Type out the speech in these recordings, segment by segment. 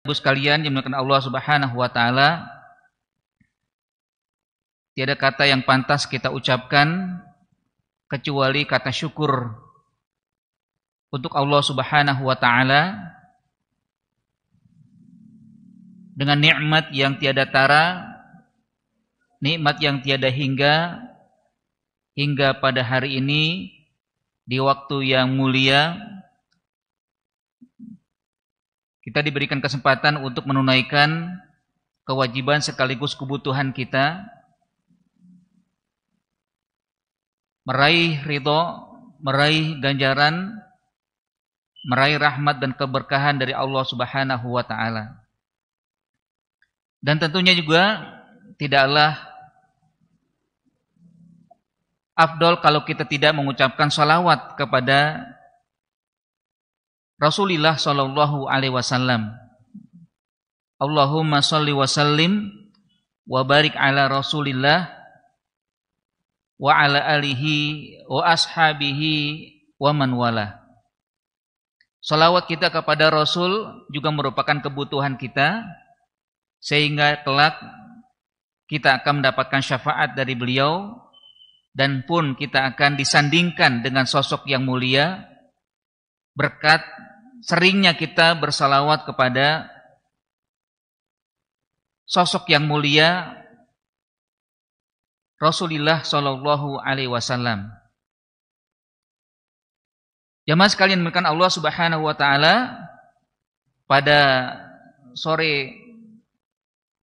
Ibu sekalian yang dimuliakan Allah Subhanahu wa taala, tiada kata yang pantas kita ucapkan kecuali kata syukur untuk Allah Subhanahu wa taala dengan nikmat yang tiada tara, nikmat yang tiada hingga pada hari ini di waktu yang mulia kita diberikan kesempatan untuk menunaikan kewajiban sekaligus kebutuhan kita, meraih ridho, meraih ganjaran, meraih rahmat dan keberkahan dari Allah Subhanahu wa taala. Dan tentunya juga tidaklah afdol kalau kita tidak mengucapkan salawat kepada Rasulullah sallallahu alaihi wasallam. Allahumma shalli wa sallim wa barik ala Rasulillah wa ala alihi wa ashabihi wa man wala. Salawat kita kepada Rasul juga merupakan kebutuhan kita, sehingga kelak kita akan mendapatkan syafaat dari beliau dan pun kita akan disandingkan dengan sosok yang mulia berkat seringnya kita bersalawat kepada sosok yang mulia Rasulullah sallallahu alaihi wasallam. Jamaah sekalian dimuliakan Allah Subhanahu wa taala, pada sore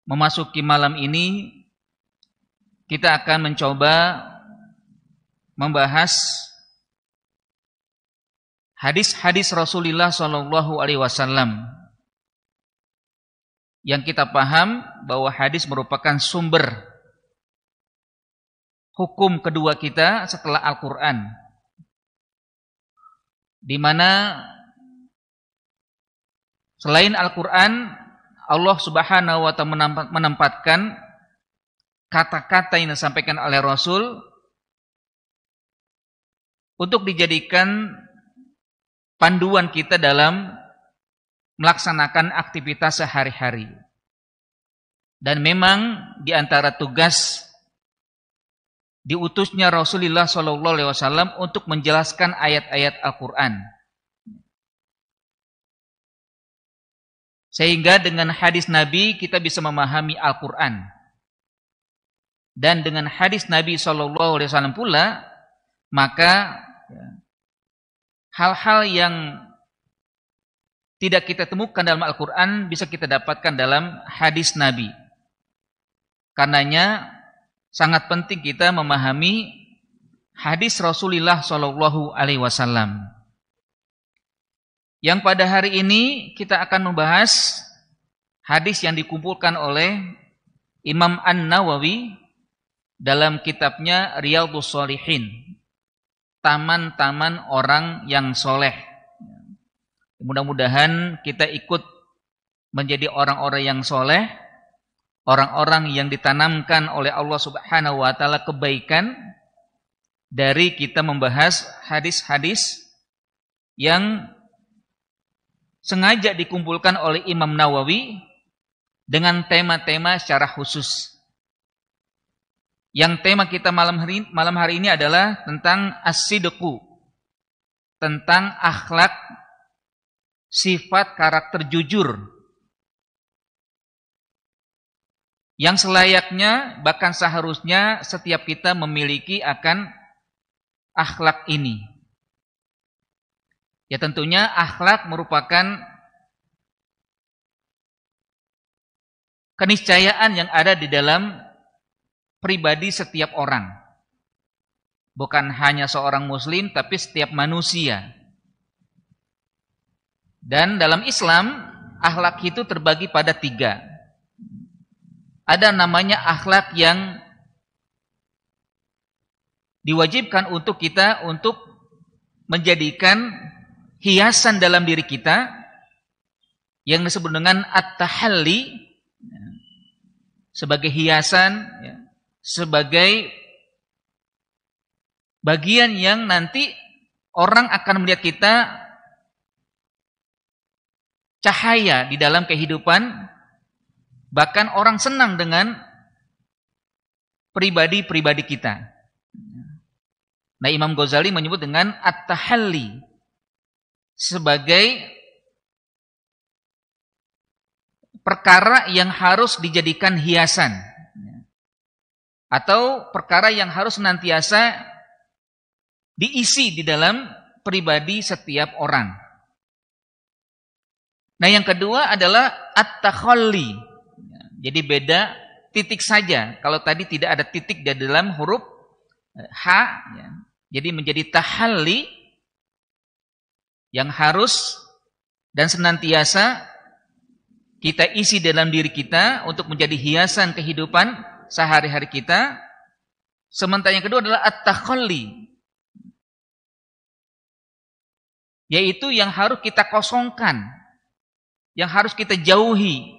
memasuki malam ini kita akan mencoba membahas hadis-hadis Rasulullah sallallahu alaihi wasallam yang kita paham bahwa hadis merupakan sumber hukum kedua kita setelah Al-Qur'an, di mana selain Al-Qur'an Allah Subhanahu wa taala menempatkan kata-kata yang disampaikan oleh Rasul untuk dijadikan panduan kita dalam melaksanakan aktivitas sehari-hari. Dan memang di antara tugas diutusnya Rasulullah SAW untuk menjelaskan ayat-ayat Al-Quran. Sehingga dengan hadis Nabi kita bisa memahami Al-Quran. Dan dengan hadis Nabi SAW pula, maka hal-hal yang tidak kita temukan dalam Al-Quran bisa kita dapatkan dalam hadis Nabi. Karenanya sangat penting kita memahami hadis Rasulullah Shallallahu Alaihi Wasallam. Yang pada hari ini kita akan membahas hadis yang dikumpulkan oleh Imam An-Nawawi dalam kitabnya Riyadhus Shalihin, taman-taman orang yang soleh. Mudah-mudahan kita ikut menjadi orang-orang yang soleh, orang-orang yang ditanamkan oleh Allah Subhanahu wa taala kebaikan dari kita membahas hadis-hadis yang sengaja dikumpulkan oleh Imam Nawawi dengan tema-tema secara khusus. Yang tema kita malam hari ini adalah tentang as-sidqu, tentang akhlak, sifat karakter jujur yang selayaknya bahkan seharusnya setiap kita memiliki akan akhlak ini. Ya tentunya akhlak merupakan keniscayaan yang ada di dalam pribadi setiap orang. Bukan hanya seorang muslim, tapi setiap manusia. Dan dalam Islam, akhlak itu terbagi pada 3. Ada namanya akhlak yang diwajibkan untuk kita untuk menjadikan hiasan dalam diri kita, yang disebut dengan at-tahalli, sebagai hiasan, sebagai bagian yang nanti orang akan melihat kita cahaya di dalam kehidupan, bahkan orang senang dengan pribadi-pribadi kita. Nah, Imam Ghazali menyebut dengan at-tahalli sebagai perkara yang harus dijadikan hiasan, atau perkara yang harus senantiasa diisi di dalam pribadi setiap orang. Nah, yang kedua adalah at-takhalli. Jadi beda titik saja. Kalau tadi tidak ada titik di dalam huruf H, ya. Jadi menjadi tahalli yang harus dan senantiasa kita isi dalam diri kita untuk menjadi hiasan kehidupan sehari-hari kita. Sementara yang kedua adalah at-takhalli, yaitu yang harus kita kosongkan, yang harus kita jauhi,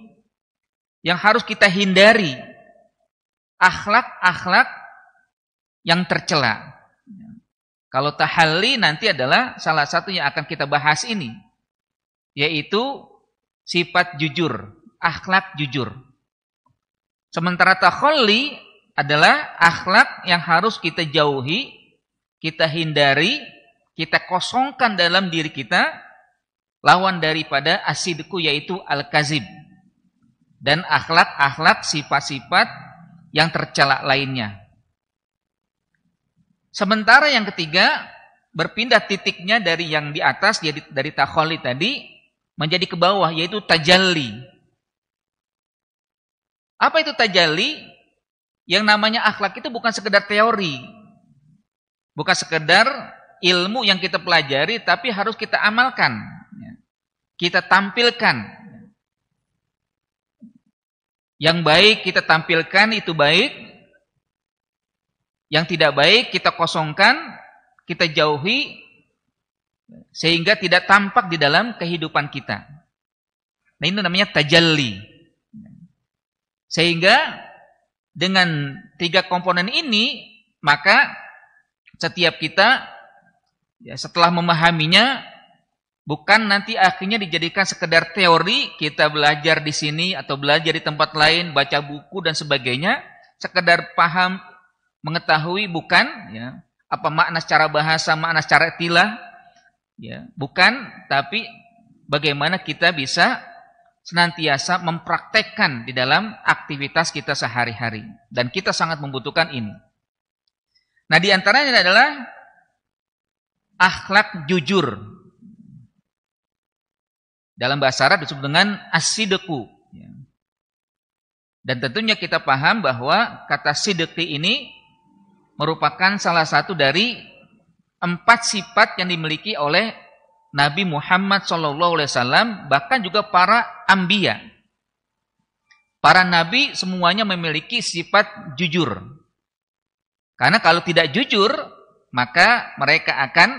yang harus kita hindari, akhlak-akhlak yang tercela. Kalau tahalli nanti adalah salah satu yang akan kita bahas ini, yaitu sifat jujur, akhlak jujur. Sementara takhalli adalah akhlak yang harus kita jauhi, kita hindari, kita kosongkan dalam diri kita, lawan daripada asidku yaitu al-kazib, dan akhlak-akhlak sifat-sifat yang tercela lainnya. Sementara yang ketiga, berpindah titiknya dari yang di atas, jadi dari takhalli tadi menjadi ke bawah, yaitu tajalli. Apa itu tajalli? Yang namanya akhlak itu bukan sekedar teori, bukan sekedar ilmu yang kita pelajari, tapi harus kita amalkan, kita tampilkan. Yang baik kita tampilkan, itu baik. Yang tidak baik kita kosongkan, kita jauhi, sehingga tidak tampak di dalam kehidupan kita. Nah, ini namanya tajalli. Sehingga dengan 3 komponen ini, maka setiap kita setelah memahaminya, bukan nanti akhirnya dijadikan sekedar teori, kita belajar di sini atau belajar di tempat lain, baca buku dan sebagainya, sekedar paham, mengetahui, bukan, ya, apa makna secara bahasa, makna secara tilah, ya, bukan, tapi bagaimana kita bisa senantiasa mempraktekkan di dalam aktivitas kita sehari-hari, dan kita sangat membutuhkan ini. Nah, di antaranya adalah akhlak jujur. Dalam bahasa Arab disebut dengan as-sidqu. Dan tentunya kita paham bahwa kata sidqi ini merupakan salah satu dari 4 sifat yang dimiliki oleh Nabi Muhammad SAW, bahkan juga para anbiya. Para nabi semuanya memiliki sifat jujur. Karena kalau tidak jujur, maka mereka akan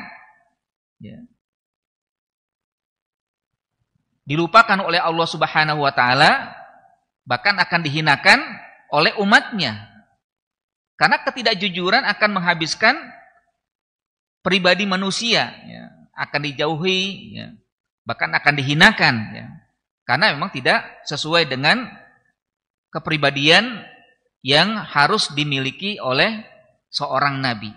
dilupakan oleh Allah Subhanahu wa taala, bahkan akan dihinakan oleh umatnya. Karena ketidakjujuran akan menghabiskan pribadi manusia, ya, akan dijauhi, ya, bahkan akan dihinakan, ya, karena memang tidak sesuai dengan kepribadian yang harus dimiliki oleh seorang nabi.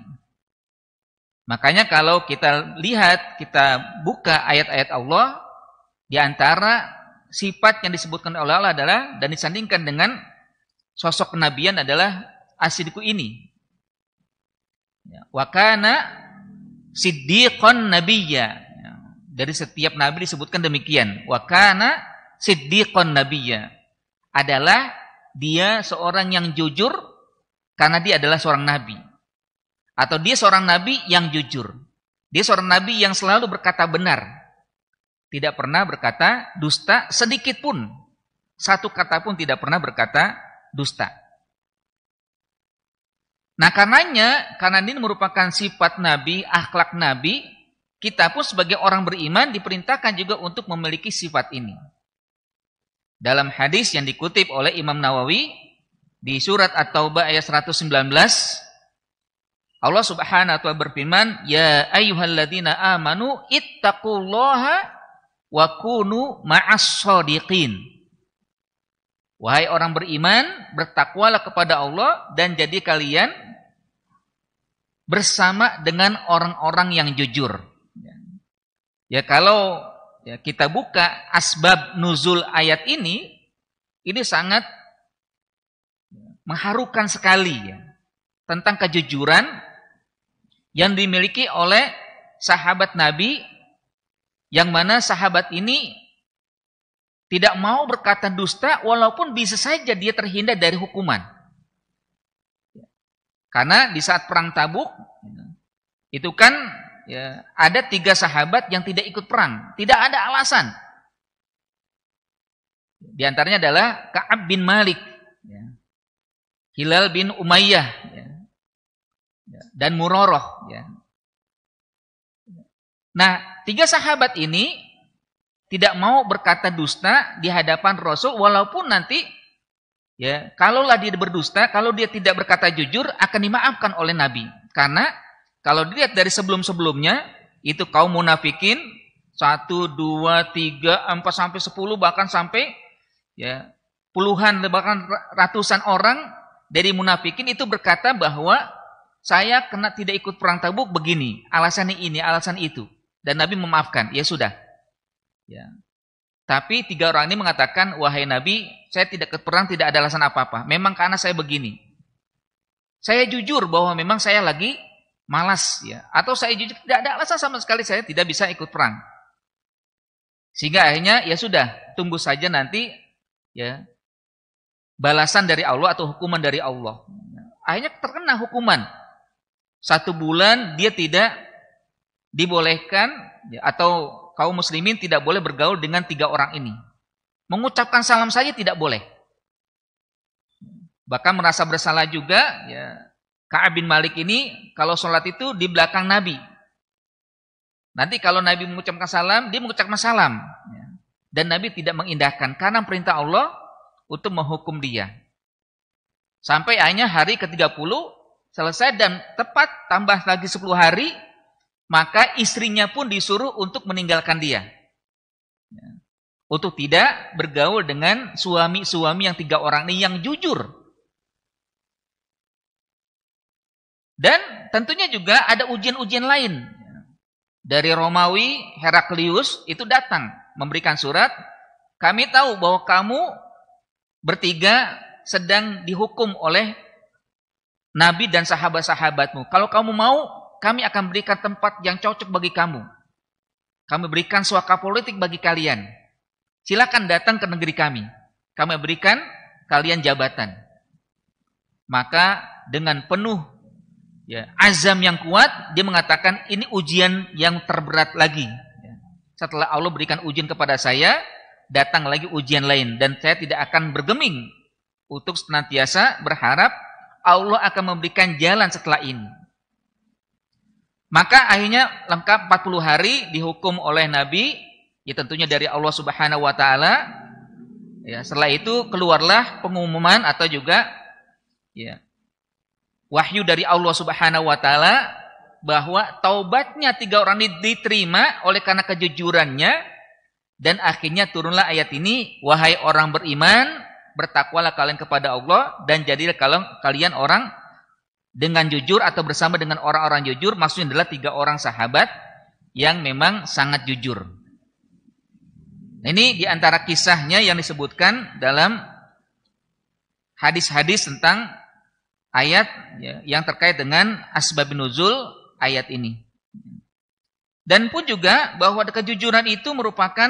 Makanya kalau kita lihat, kita buka ayat-ayat Allah, di antara sifat yang disebutkan oleh Allah adalah, dan disandingkan dengan sosok kenabian adalah asidku ini. Wa kana siddiqan nabiyya. Dari setiap nabi disebutkan demikian. Wa kana siddiqan nabiyya. Adalah dia seorang yang jujur karena dia adalah seorang nabi. Atau dia seorang nabi yang jujur. Dia seorang nabi yang selalu berkata benar. Tidak pernah berkata dusta sedikit pun. Satu kata pun tidak pernah berkata dusta. Nah, karena ini merupakan sifat Nabi, akhlak Nabi, kita pun sebagai orang beriman diperintahkan juga untuk memiliki sifat ini. Dalam hadis yang dikutip oleh Imam Nawawi di surat At-Taubah ayat 119, Allah Subhanahu wa taala berfirman, "Ya ayyuhalladzina amanu ittaqullaha wa kunu ma'as shadiqin. Wahai orang beriman, bertakwalah kepada Allah dan jadi kalian bersama dengan orang-orang yang jujur. Ya kalau kita buka asbab nuzul ayat ini sangat mengharukan sekali ya, tentang kejujuran yang dimiliki oleh sahabat Nabi, yang mana sahabat ini tidak mau berkata dusta walaupun bisa saja dia terhindar dari hukuman. Karena di saat perang Tabuk itu kan ya, ada 3 sahabat yang tidak ikut perang, tidak ada alasan. Di antaranya adalah Ka'ab bin Malik, ya, Hilal bin Umayyah, ya, dan Murarah. Ya. Nah, 3 sahabat ini tidak mau berkata dusta di hadapan Rasul, walaupun nanti, ya, kalaulah dia berdusta, kalau dia tidak berkata jujur, akan dimaafkan oleh Nabi. Karena kalau dilihat dari sebelum-sebelumnya, itu kaum munafikin 1, 2, 3, 4 sampai 10 bahkan sampai ya puluhan bahkan ratusan orang dari munafikin itu berkata bahwa saya kena tidak ikut perang Tabuk begini, alasannya ini, alasan itu, dan Nabi memaafkan. Ya sudah. Ya. Tapi 3 orang ini mengatakan, wahai Nabi, saya tidak ikut perang, tidak ada alasan apa-apa. Memang karena saya begini. Saya jujur bahwa memang saya lagi malas, ya, atau saya jujur tidak ada alasan sama sekali saya tidak bisa ikut perang. Sehingga akhirnya ya sudah, tunggu saja nanti ya balasan dari Allah atau hukuman dari Allah. Akhirnya terkena hukuman 1 bulan dia tidak dibolehkan ya, atau kaum muslimin tidak boleh bergaul dengan 3 orang ini. Mengucapkan salam saja tidak boleh. Bahkan merasa bersalah juga ya, Ka'ab bin Malik ini kalau sholat itu di belakang Nabi. Nanti kalau Nabi mengucapkan salam, dia mengucapkan salam. Dan Nabi tidak mengindahkan karena perintah Allah untuk menghukum dia. Sampai akhirnya hari ke-30 selesai dan tepat tambah lagi 10 hari, maka istrinya pun disuruh untuk meninggalkan dia. Untuk tidak bergaul dengan suami-suami yang 3 orang ini yang jujur. Dan tentunya juga ada ujian-ujian lain. Dari Romawi, Heraklius itu datang memberikan surat. Kami tahu bahwa kamu bertiga sedang dihukum oleh Nabi dan sahabat-sahabatmu. Kalau kamu mau, kami akan berikan tempat yang cocok bagi kamu. Kami berikan suaka politik bagi kalian. Silakan datang ke negeri kami. Kami berikan kalian jabatan. Maka dengan penuh ya, azam yang kuat, dia mengatakan ini ujian yang terberat lagi. Setelah Allah berikan ujian kepada saya, datang lagi ujian lain. Dan saya tidak akan bergeming untuk senantiasa berharap Allah akan memberikan jalan setelah ini. Maka akhirnya lengkap 40 hari dihukum oleh Nabi, ya tentunya dari Allah Subhanahu wa taala. Ya, setelah itu keluarlah pengumuman atau juga ya wahyu dari Allah Subhanahu wa taala bahwa taubatnya 3 orang ini diterima oleh karena kejujurannya, dan akhirnya turunlah ayat ini, wahai orang beriman, bertakwalah kalian kepada Allah dan jadilah kalian orang dengan jujur atau bersama dengan orang-orang jujur. Maksudnya adalah 3 orang sahabat yang memang sangat jujur. Ini diantara kisahnya yang disebutkan dalam hadis-hadis tentang ayat ya, yang terkait dengan asbab nuzul ayat ini. Dan pun juga bahwa kejujuran itu merupakan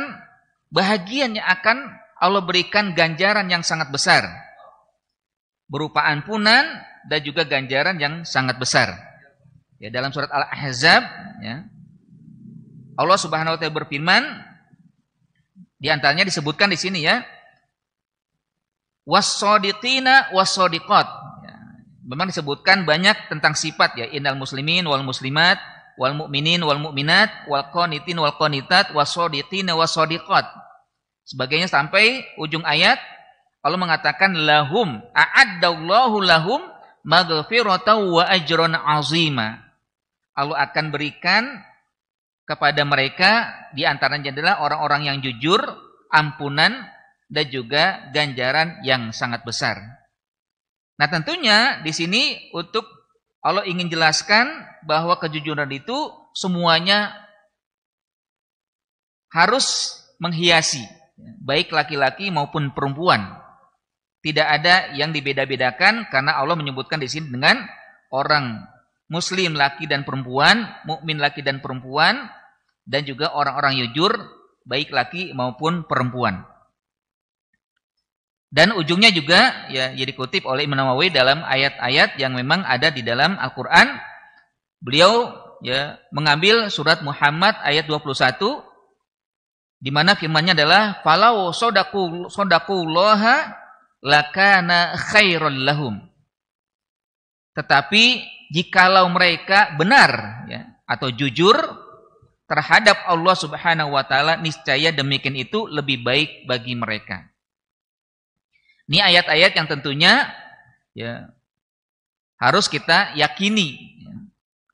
bahagian yang akan Allah berikan ganjaran yang sangat besar, berupa ampunan dan juga ganjaran yang sangat besar. Ya, dalam surat Al-Ahzab ya, Allah Subhanahu wa taala berfirman, di antaranya disebutkan di sini ya, was-shadiqina was-shadiqat. Memang disebutkan banyak tentang sifat ya, innal muslimin wal muslimat wal mu'minin wal mu'minat wal qanitin wal qanitat was-shadiqina was-shadiqat. Sebagainya sampai ujung ayat Allah mengatakan lahum a'addallahu lahum maghfiratan wa ajran azima. Allah akan berikan kepada mereka di antaranya adalah orang-orang yang jujur, ampunan, dan juga ganjaran yang sangat besar. Nah tentunya di sini untuk Allah ingin jelaskan bahwa kejujuran itu semuanya harus menghiasi, baik laki-laki maupun perempuan. Tidak ada yang dibeda-bedakan karena Allah menyebutkan di sini dengan orang muslim laki dan perempuan, mukmin laki dan perempuan, dan juga orang-orang jujur baik laki maupun perempuan. Dan ujungnya juga ya jadi dikutip oleh Imam Nawawi dalam ayat-ayat yang memang ada di dalam Al-Qur'an. Beliau ya mengambil surat Muhammad ayat 21 di mana firman-Nya adalah falau sadaqullaha lakana khairal lahum. Tetapi jikalau mereka benar ya atau jujur terhadap Allah Subhanahu wa taala, niscaya demikian itu lebih baik bagi mereka. Ini ayat-ayat yang tentunya ya harus kita yakini ya.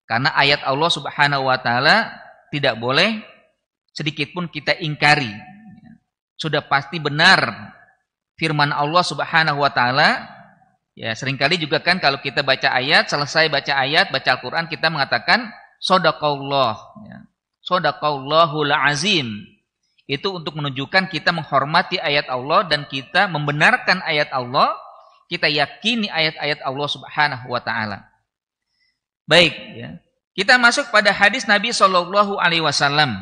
Karena ayat Allah Subhanahu wa taala tidak boleh sedikit pun kita ingkari. Sudah pasti benar firman Allah Subhanahu wa taala. Ya, seringkali juga kan kalau kita baca ayat, selesai baca ayat, baca Al-Qur'an, kita mengatakan shadaqallah ya. Shadaqallahul azim. Itu untuk menunjukkan kita menghormati ayat Allah dan kita membenarkan ayat Allah, kita yakini ayat-ayat Allah Subhanahu wa taala. Baik ya. Kita masuk pada hadis Nabi sallallahu alaihi wasallam.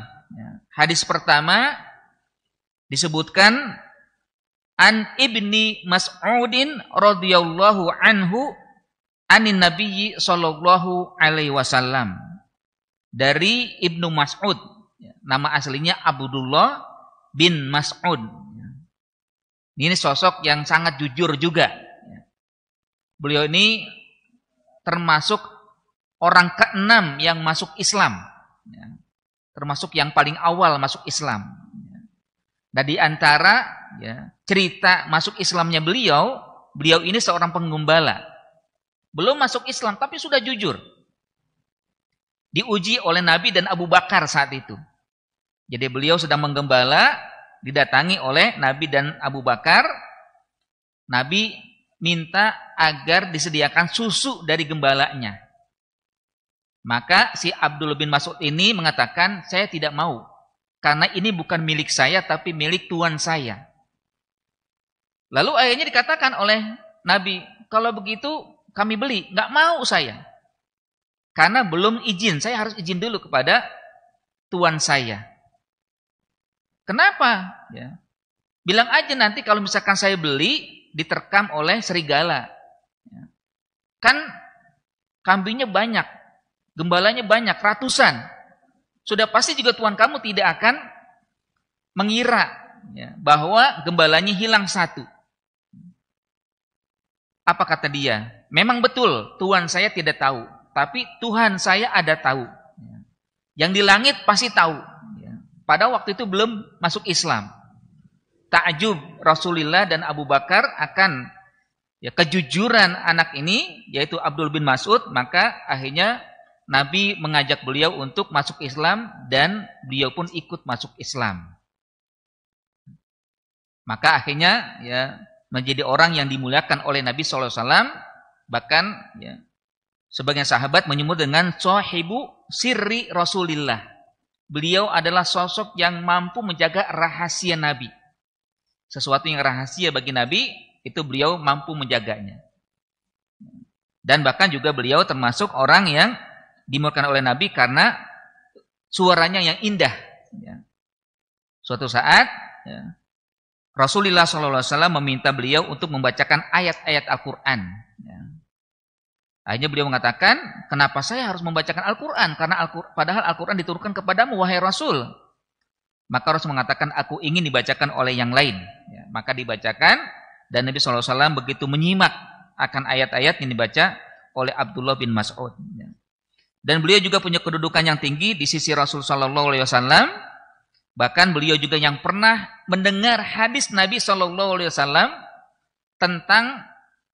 Hadis pertama disebutkan an Ibni Mas'udin radhiyallahu anhu anin Nabiyyi sallallahu alaihi wasallam. Dari Ibnu Mas'ud, nama aslinya Abdullah bin Mas'ud. Ini sosok yang sangat jujur juga. Beliau ini termasuk orang ke-6 yang masuk Islam. Termasuk yang paling awal masuk Islam. Nah di antara ya, cerita masuk Islamnya beliau ini seorang penggembala. Belum masuk Islam tapi sudah jujur. Diuji oleh Nabi dan Abu Bakar saat itu. Jadi beliau sedang menggembala, didatangi oleh Nabi dan Abu Bakar. Nabi minta agar disediakan susu dari gembalanya. Maka si Abdullah bin Mas'ud ini mengatakan, saya tidak mau. Karena ini bukan milik saya, tapi milik tuan saya. Lalu akhirnya dikatakan oleh Nabi, kalau begitu kami beli. Nggak mau saya. Karena belum izin, saya harus izin dulu kepada tuan saya. Kenapa? Ya. Bilang aja nanti kalau misalkan saya beli, diterkam oleh serigala. Ya. Kan kambingnya banyak, gembalanya banyak, ratusan. Sudah pasti juga tuan kamu tidak akan mengira ya, bahwa gembalanya hilang satu. Apa kata dia? Memang betul, tuan saya tidak tahu. Tapi Tuhan saya ada tahu. Yang di langit pasti tahu. Pada waktu itu belum masuk Islam. Ta'jub Rasulullah dan Abu Bakar akan ya, kejujuran anak ini, yaitu Abdul bin Mas'ud. Maka akhirnya Nabi mengajak beliau untuk masuk Islam dan beliau pun ikut masuk Islam. Maka akhirnya ya, menjadi orang yang dimuliakan oleh Nabi SAW. Bahkan ya, sebagian sahabat menyebut dengan sahibu sirri Rasulillah. Beliau adalah sosok yang mampu menjaga rahasia Nabi. Sesuatu yang rahasia bagi Nabi, itu beliau mampu menjaganya. Dan bahkan juga beliau termasuk orang yang dimuliakan oleh Nabi karena suaranya yang indah. Suatu saat, ya, Rasulullah SAW meminta beliau untuk membacakan ayat-ayat Al-Quran. Akhirnya beliau mengatakan, kenapa saya harus membacakan Al-Quran? Karena padahal Al-Quran diturunkan kepadamu, wahai Rasul. Maka Rasul mengatakan, aku ingin dibacakan oleh yang lain. Ya, maka dibacakan, dan Nabi SAW begitu menyimak akan ayat-ayat yang dibaca oleh Abdullah bin Mas'ud. Ya. Dan beliau juga punya kedudukan yang tinggi di sisi Rasul SAW. Bahkan beliau juga yang pernah mendengar hadis Nabi SAW tentang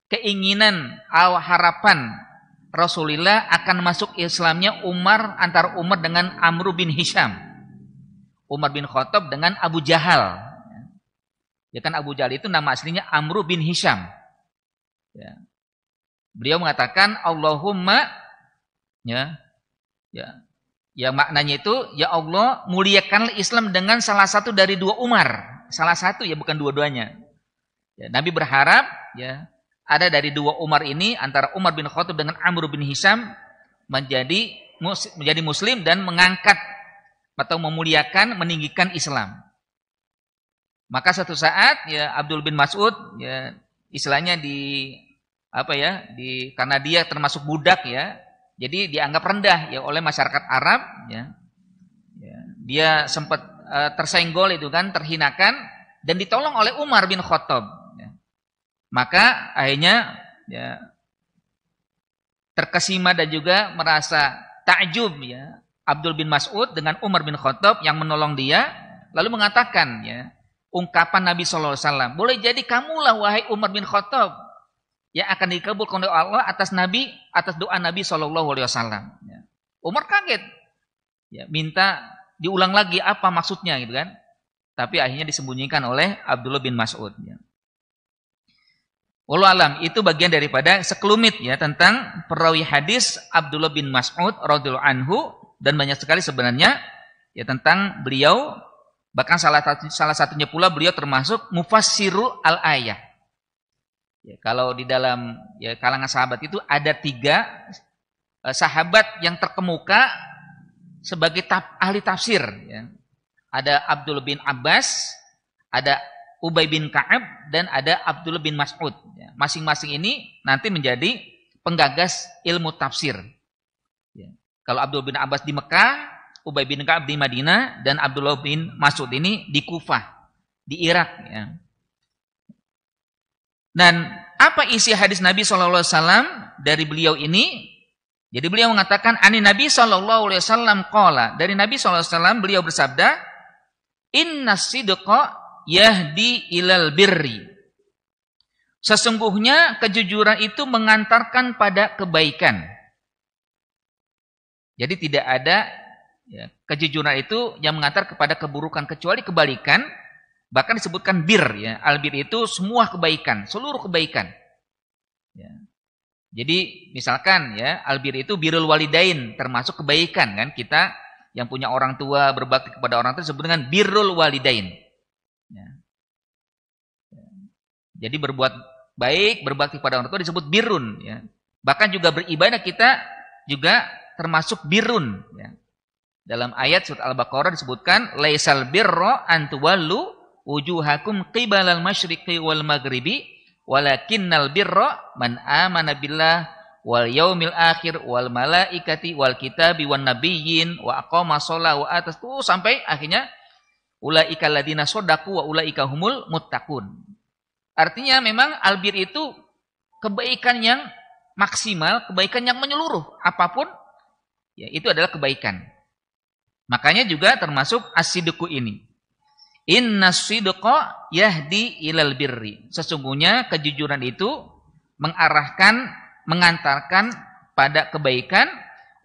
keinginan, harapan Rasulullah akan masuk Islamnya Umar, antara Umar dengan Amr bin Hisham. Umar bin Khattab dengan Abu Jahal. Ya kan Abu Jahal itu nama aslinya Amr bin Hisham. Ya. Beliau mengatakan Allahumma ya maknanya itu ya Allah muliakanlah Islam dengan salah satu dari dua Umar. Salah satu ya, bukan dua-duanya. Ya, Nabi berharap ya ada dari dua Umar ini, antara Umar bin Khattab dengan Amr bin Hisham menjadi muslim dan mengangkat atau memuliakan, meninggikan Islam. Maka satu saat ya Abdul bin Mas'ud ya istilahnya karena dia termasuk budak ya, jadi dianggap rendah ya oleh masyarakat Arab ya. Dia sempat tersenggol itu kan, terhinakan dan ditolong oleh Umar bin Khattab ya. Maka akhirnya ya terkesima dan juga merasa takjub ya Abdul bin Mas'ud dengan Umar bin Khattab yang menolong dia, lalu mengatakan ya ungkapan Nabi sallallahu alaihi wasallam, boleh jadi kamulah wahai Umar bin Khattab yang akan dikabulkan oleh Allah atas doa Nabi sallallahu alaihi wasallam. Ya. Umar kaget, ya, minta diulang lagi apa maksudnya gitu kan. Tapi akhirnya disembunyikan oleh Abdullah bin Mas'ud. Ya. Wallahu alam, itu bagian daripada sekelumit ya tentang perawi hadis Abdullah bin Mas'ud radhiyallahu anhu, dan banyak sekali sebenarnya ya tentang beliau. Bahkan salah satunya pula beliau termasuk mufassirul al-ayah. Ya, kalau di dalam ya, kalangan sahabat itu ada 3 sahabat yang terkemuka sebagai ahli tafsir. Ya. Ada Abdullah bin Abbas, ada Ubay bin Ka'ab, dan ada Abdullah bin Mas'ud. Ya. Masing-masing ini nanti menjadi penggagas ilmu tafsir. Ya. Kalau Abdullah bin Abbas di Mekah, Ubay bin Ka'ab di Madinah, dan Abdullah bin Mas'ud ini di Kufah, di Irak. Ya. Dan apa isi hadis Nabi SAW dari beliau ini? Jadi beliau mengatakan, Ani Nabi SAW qala, dari Nabi SAW beliau bersabda, Inna sidqa yahdi ilal birri. Sesungguhnya kejujuran itu mengantarkan pada kebaikan. Jadi tidak ada ya, kejujuran itu yang mengantar kepada keburukan, kecuali kebalikan. Bahkan disebutkan bir ya, albir itu semua kebaikan, seluruh kebaikan. Ya. Jadi misalkan ya albir itu birrul walidain, termasuk kebaikan kan, kita yang punya orang tua berbakti kepada orang tua disebut dengan birrul walidain. Ya. Jadi berbuat baik, berbakti kepada orang tua disebut birrun. Ya. Bahkan juga beribadah kita juga termasuk birrun. Ya. Dalam ayat surat Al-Baqarah disebutkan laisal birra an tuwallu wujuhakum qibalal masyriqi wal maghribi walakinnal birra man amana billah wal yaumil akhir wal malaikati wal kitabi wan nabiyyin wa aqama shalah wa atas tuh sampai akhirnya ulaika ladina shadaqu wa ulaika humul muttaqun. Artinya memang albir itu kebaikan yang maksimal, kebaikan yang menyeluruh, apapun ya itu adalah kebaikan. Makanya juga termasuk as-sidqu ini. Innas sidqa yahdi ilal birri. Sesungguhnya kejujuran itu mengantarkan pada kebaikan.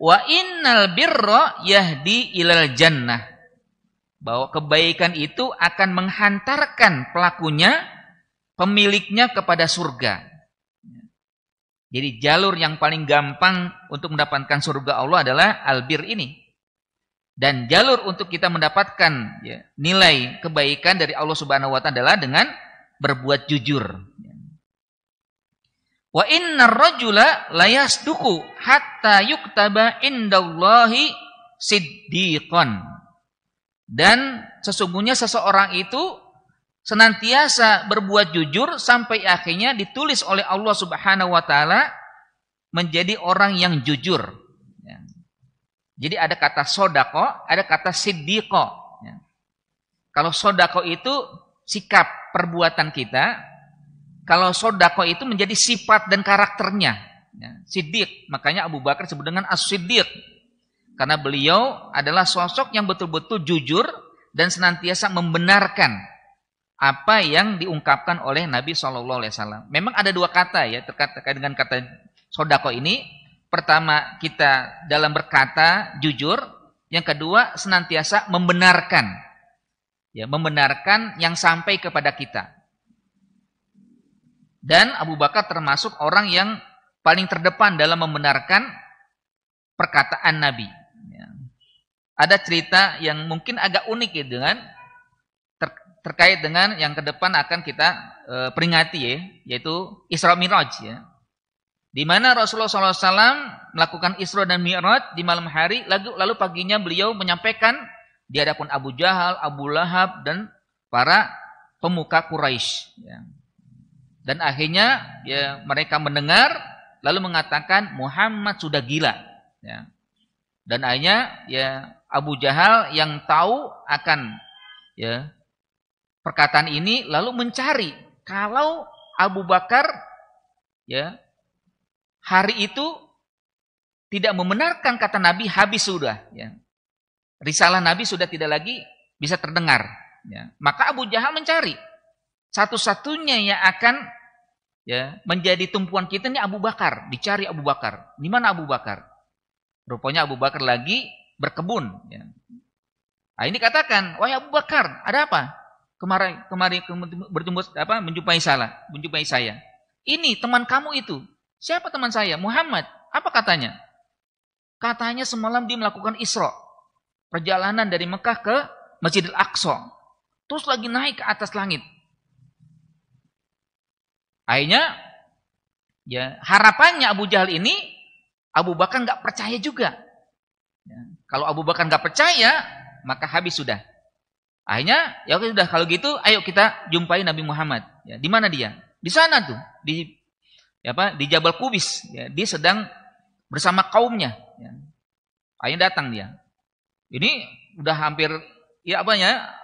Wa innal birra yahdi ilal jannah. Bahwa kebaikan itu akan menghantarkan pelakunya, pemiliknya kepada surga. Jadi jalur yang paling gampang untuk mendapatkan surga Allah adalah albir ini. Dan jalur untuk kita mendapatkan ya, nilai kebaikan dari Allah Subhanahu wa taala adalah dengan berbuat jujur. Wa innar rajula layasduqu hatta yuktaba indallahi siddiqan. Dan sesungguhnya seseorang itu senantiasa berbuat jujur sampai akhirnya ditulis oleh Allah Subhanahu wa taala menjadi orang yang jujur. Jadi ada kata sodako, ada kata siddiqo. Ya. Kalau sodako itu sikap perbuatan kita, kalau sodako itu menjadi sifat dan karakternya. Ya. Siddiq, makanya Abu Bakar disebut dengan as-siddiq. Karena beliau adalah sosok yang betul-betul jujur dan senantiasa membenarkan apa yang diungkapkan oleh Nabi SAW. Memang ada 2 kata ya terkait dengan kata sodako ini. pertama kita dalam berkata jujur, yang kedua senantiasa membenarkan. Ya, membenarkan yang sampai kepada kita. Dan Abu Bakar termasuk orang yang paling terdepan dalam membenarkan perkataan Nabi. Ya. Ada cerita yang mungkin agak unik gitu kan, terkait dengan yang ke depan akan kita peringati ya, yaitu Isra Mi'raj ya. Di mana Rasulullah SAW melakukan Isra dan Mi'raj di malam hari, lalu paginya beliau menyampaikan di hadapan Abu Jahal, Abu Lahab dan para pemuka Quraisy. Ya. Dan akhirnya ya mereka mendengar lalu mengatakan Muhammad sudah gila. Ya. Dan akhirnya ya Abu Jahal yang tahu akan ya perkataan ini lalu mencari kalau Abu Bakar ya hari itu tidak membenarkan kata Nabi, habis sudah. Ya. Risalah Nabi sudah tidak lagi bisa terdengar. Ya. Maka Abu Jahal mencari. Satu-satunya yang akan ya menjadi tumpuan kita ini Abu Bakar. Dicari Abu Bakar. Di mana Abu Bakar? Rupanya Abu Bakar lagi berkebun. Ya. Nah, ini katakan, wahai Abu Bakar, ada apa? Kemarin menjumpai saya. Ini teman kamu itu. Siapa teman saya? Muhammad. Apa katanya? Katanya semalam dia melakukan Isra. Perjalanan dari Mekah ke Masjidil Aqsa. Terus lagi naik ke atas langit. Akhirnya, ya harapannya Abu Jahal ini, Abu Bakar nggak percaya juga. Ya, kalau Abu Bakar nggak percaya, maka habis sudah. Akhirnya, ya sudah kalau gitu, ayo kita jumpai Nabi Muhammad. Ya, di mana dia? Di sana tuh, di Jabal Qubis. Ya, dia sedang bersama kaumnya. Ya. Akhirnya datang dia. Ini udah hampir,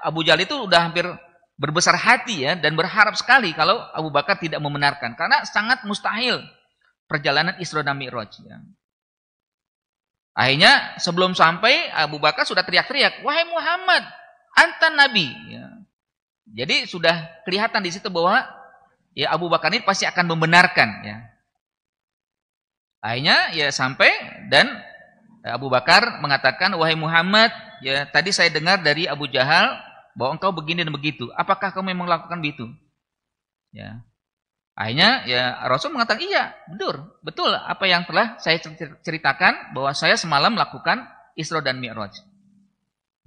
Abu Jahal itu udah hampir berbesar hati ya dan berharap sekali kalau Abu Bakar tidak membenarkan. Karena sangat mustahil perjalanan Isra dan Mi'raj. Ya. Akhirnya sebelum sampai Abu Bakar sudah teriak-teriak, wahai Muhammad, anta Nabi. Ya. Jadi sudah kelihatan di situ bahwa ya Abu Bakar ini pasti akan membenarkan. Ya. Akhirnya ya sampai dan Abu Bakar mengatakan, wahai Muhammad, ya tadi saya dengar dari Abu Jahal bahwa engkau begini dan begitu. Apakah kamu memang melakukan begitu? Ya. Akhirnya ya Rasul mengatakan, iya, betul apa yang telah saya ceritakan bahwa saya semalam melakukan Isra dan Mi'raj.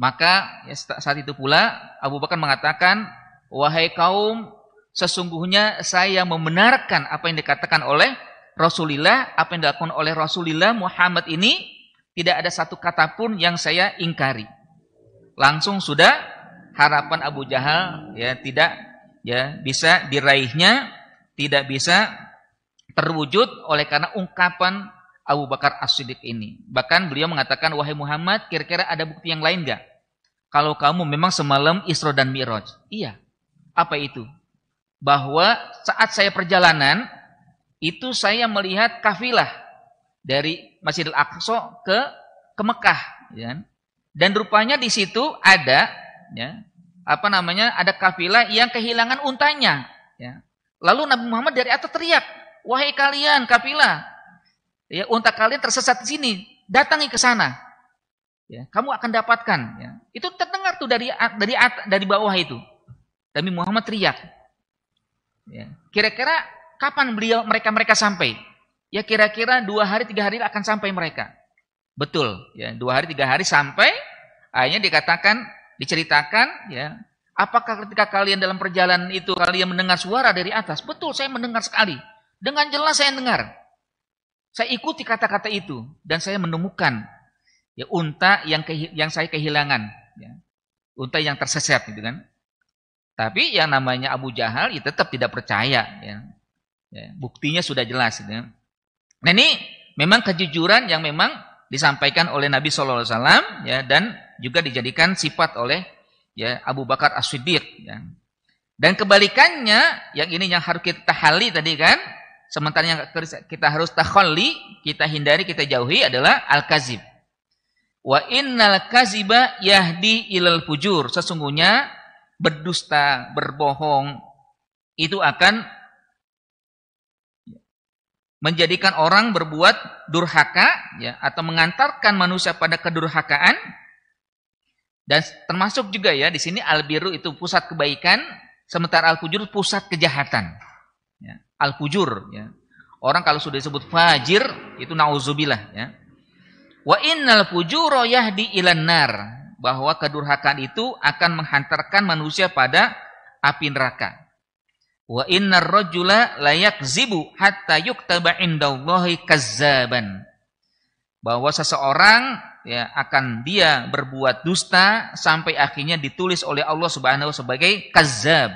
Maka ya, saat itu pula Abu Bakar mengatakan, wahai kaum, sesungguhnya saya membenarkan apa yang dikatakan oleh Rasulullah, apa yang dilakukan oleh Rasulullah Muhammad ini, tidak ada satu kata pun yang saya ingkari. Langsung sudah harapan Abu Jahal ya tidak ya bisa diraihnya, tidak bisa terwujud oleh karena ungkapan Abu Bakar As-Siddiq ini. Bahkan beliau mengatakan, wahai Muhammad, kira-kira ada bukti yang lain enggak? Kalau kamu memang semalam Isra dan Mi'raj. Iya. Apa itu? Bahwa saat saya perjalanan, itu saya melihat kafilah dari Masjidil Aqsa ke Mekah. Ya. Dan rupanya di situ ada, ya, ada kafilah yang kehilangan untanya. Ya. Lalu Nabi Muhammad dari atas teriak, wahai kalian kafilah, ya, unta kalian tersesat di sini, datangi ke sana, ya, kamu akan dapatkan. Ya. Itu terdengar tuh dari bawah itu. Nabi Muhammad teriak. Ya. Kira-kira kapan mereka sampai? Ya kira-kira 2 hari 3 hari akan sampai mereka. Betul, ya 2 hari 3 hari sampai. Akhirnya diceritakan, ya. Apakah ketika kalian dalam perjalanan itu kalian mendengar suara dari atas? Betul, saya mendengar sekali. Dengan jelas saya dengar. Saya ikuti kata-kata itu dan saya menemukan ya unta yang saya kehilangan, ya. Unta yang tersesat gitu kan. Tapi yang namanya Abu Jahal ya tetap tidak percaya, ya. Ya, buktinya sudah jelas gitu, ya. Nah, ini memang kejujuran yang memang disampaikan oleh Nabi SAW ya dan juga dijadikan sifat oleh ya Abu Bakar As-Siddiq, ya. Dan kebalikannya yang ini yang harus kita tahali tadi kan, sementara yang kita harus takhalli, kita hindari, kita jauhi adalah al-kazib. Wa innal kaziba yahdi ilal fujur. Sesungguhnya berdusta, berbohong itu akan menjadikan orang berbuat durhaka, ya, atau mengantarkan manusia pada kedurhakaan. Dan termasuk juga ya di sini al-birru itu pusat kebaikan, sementara al-fujur pusat kejahatan. Ya, al-fujur, ya. Orang kalau sudah disebut fajir itu nauzubillah, ya. Wa innal fujura yahdi ilan nar, bahwa kedurhakaan itu akan menghantarkan manusia pada api neraka. Wa innar rajula la yakzibu hatta yuktaba indallahi kazzaban, bahwa seseorang ya akan dia berbuat dusta sampai akhirnya ditulis oleh Allah Subhanahu sebagai kazzab.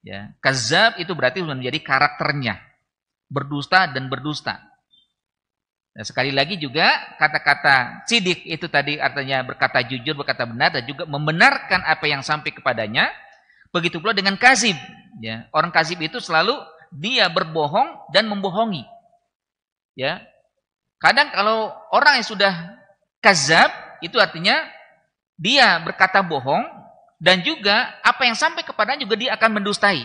Ya, kazzab itu berarti menjadi karakternya, berdusta dan berdusta. Nah, sekali lagi juga kata-kata sidik itu tadi artinya berkata jujur, berkata benar, dan juga membenarkan apa yang sampai kepadanya. Begitu pula dengan kazib. Ya, orang kazib itu selalu dia berbohong dan membohongi. Ya, kadang kalau orang yang sudah kazab itu artinya dia berkata bohong dan juga apa yang sampai kepadanya juga dia akan mendustai.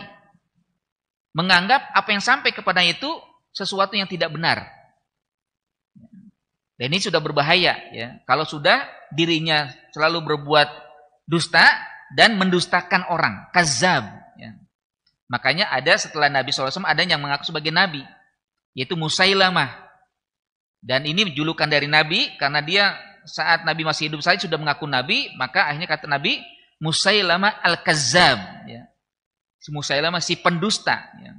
Menganggap apa yang sampai kepadanya itu sesuatu yang tidak benar. Dan ini sudah berbahaya ya. Kalau sudah dirinya selalu berbuat dusta dan mendustakan orang, kazab ya. Makanya ada setelah Nabi SAW ada yang mengaku sebagai nabi, yaitu Musailamah. Dan ini julukan dari Nabi karena dia saat Nabi masih hidup saja sudah mengaku Nabi, maka akhirnya kata Nabi Musailamah al-Kazzab. Ya. Si Musailamah si pendusta. Ya.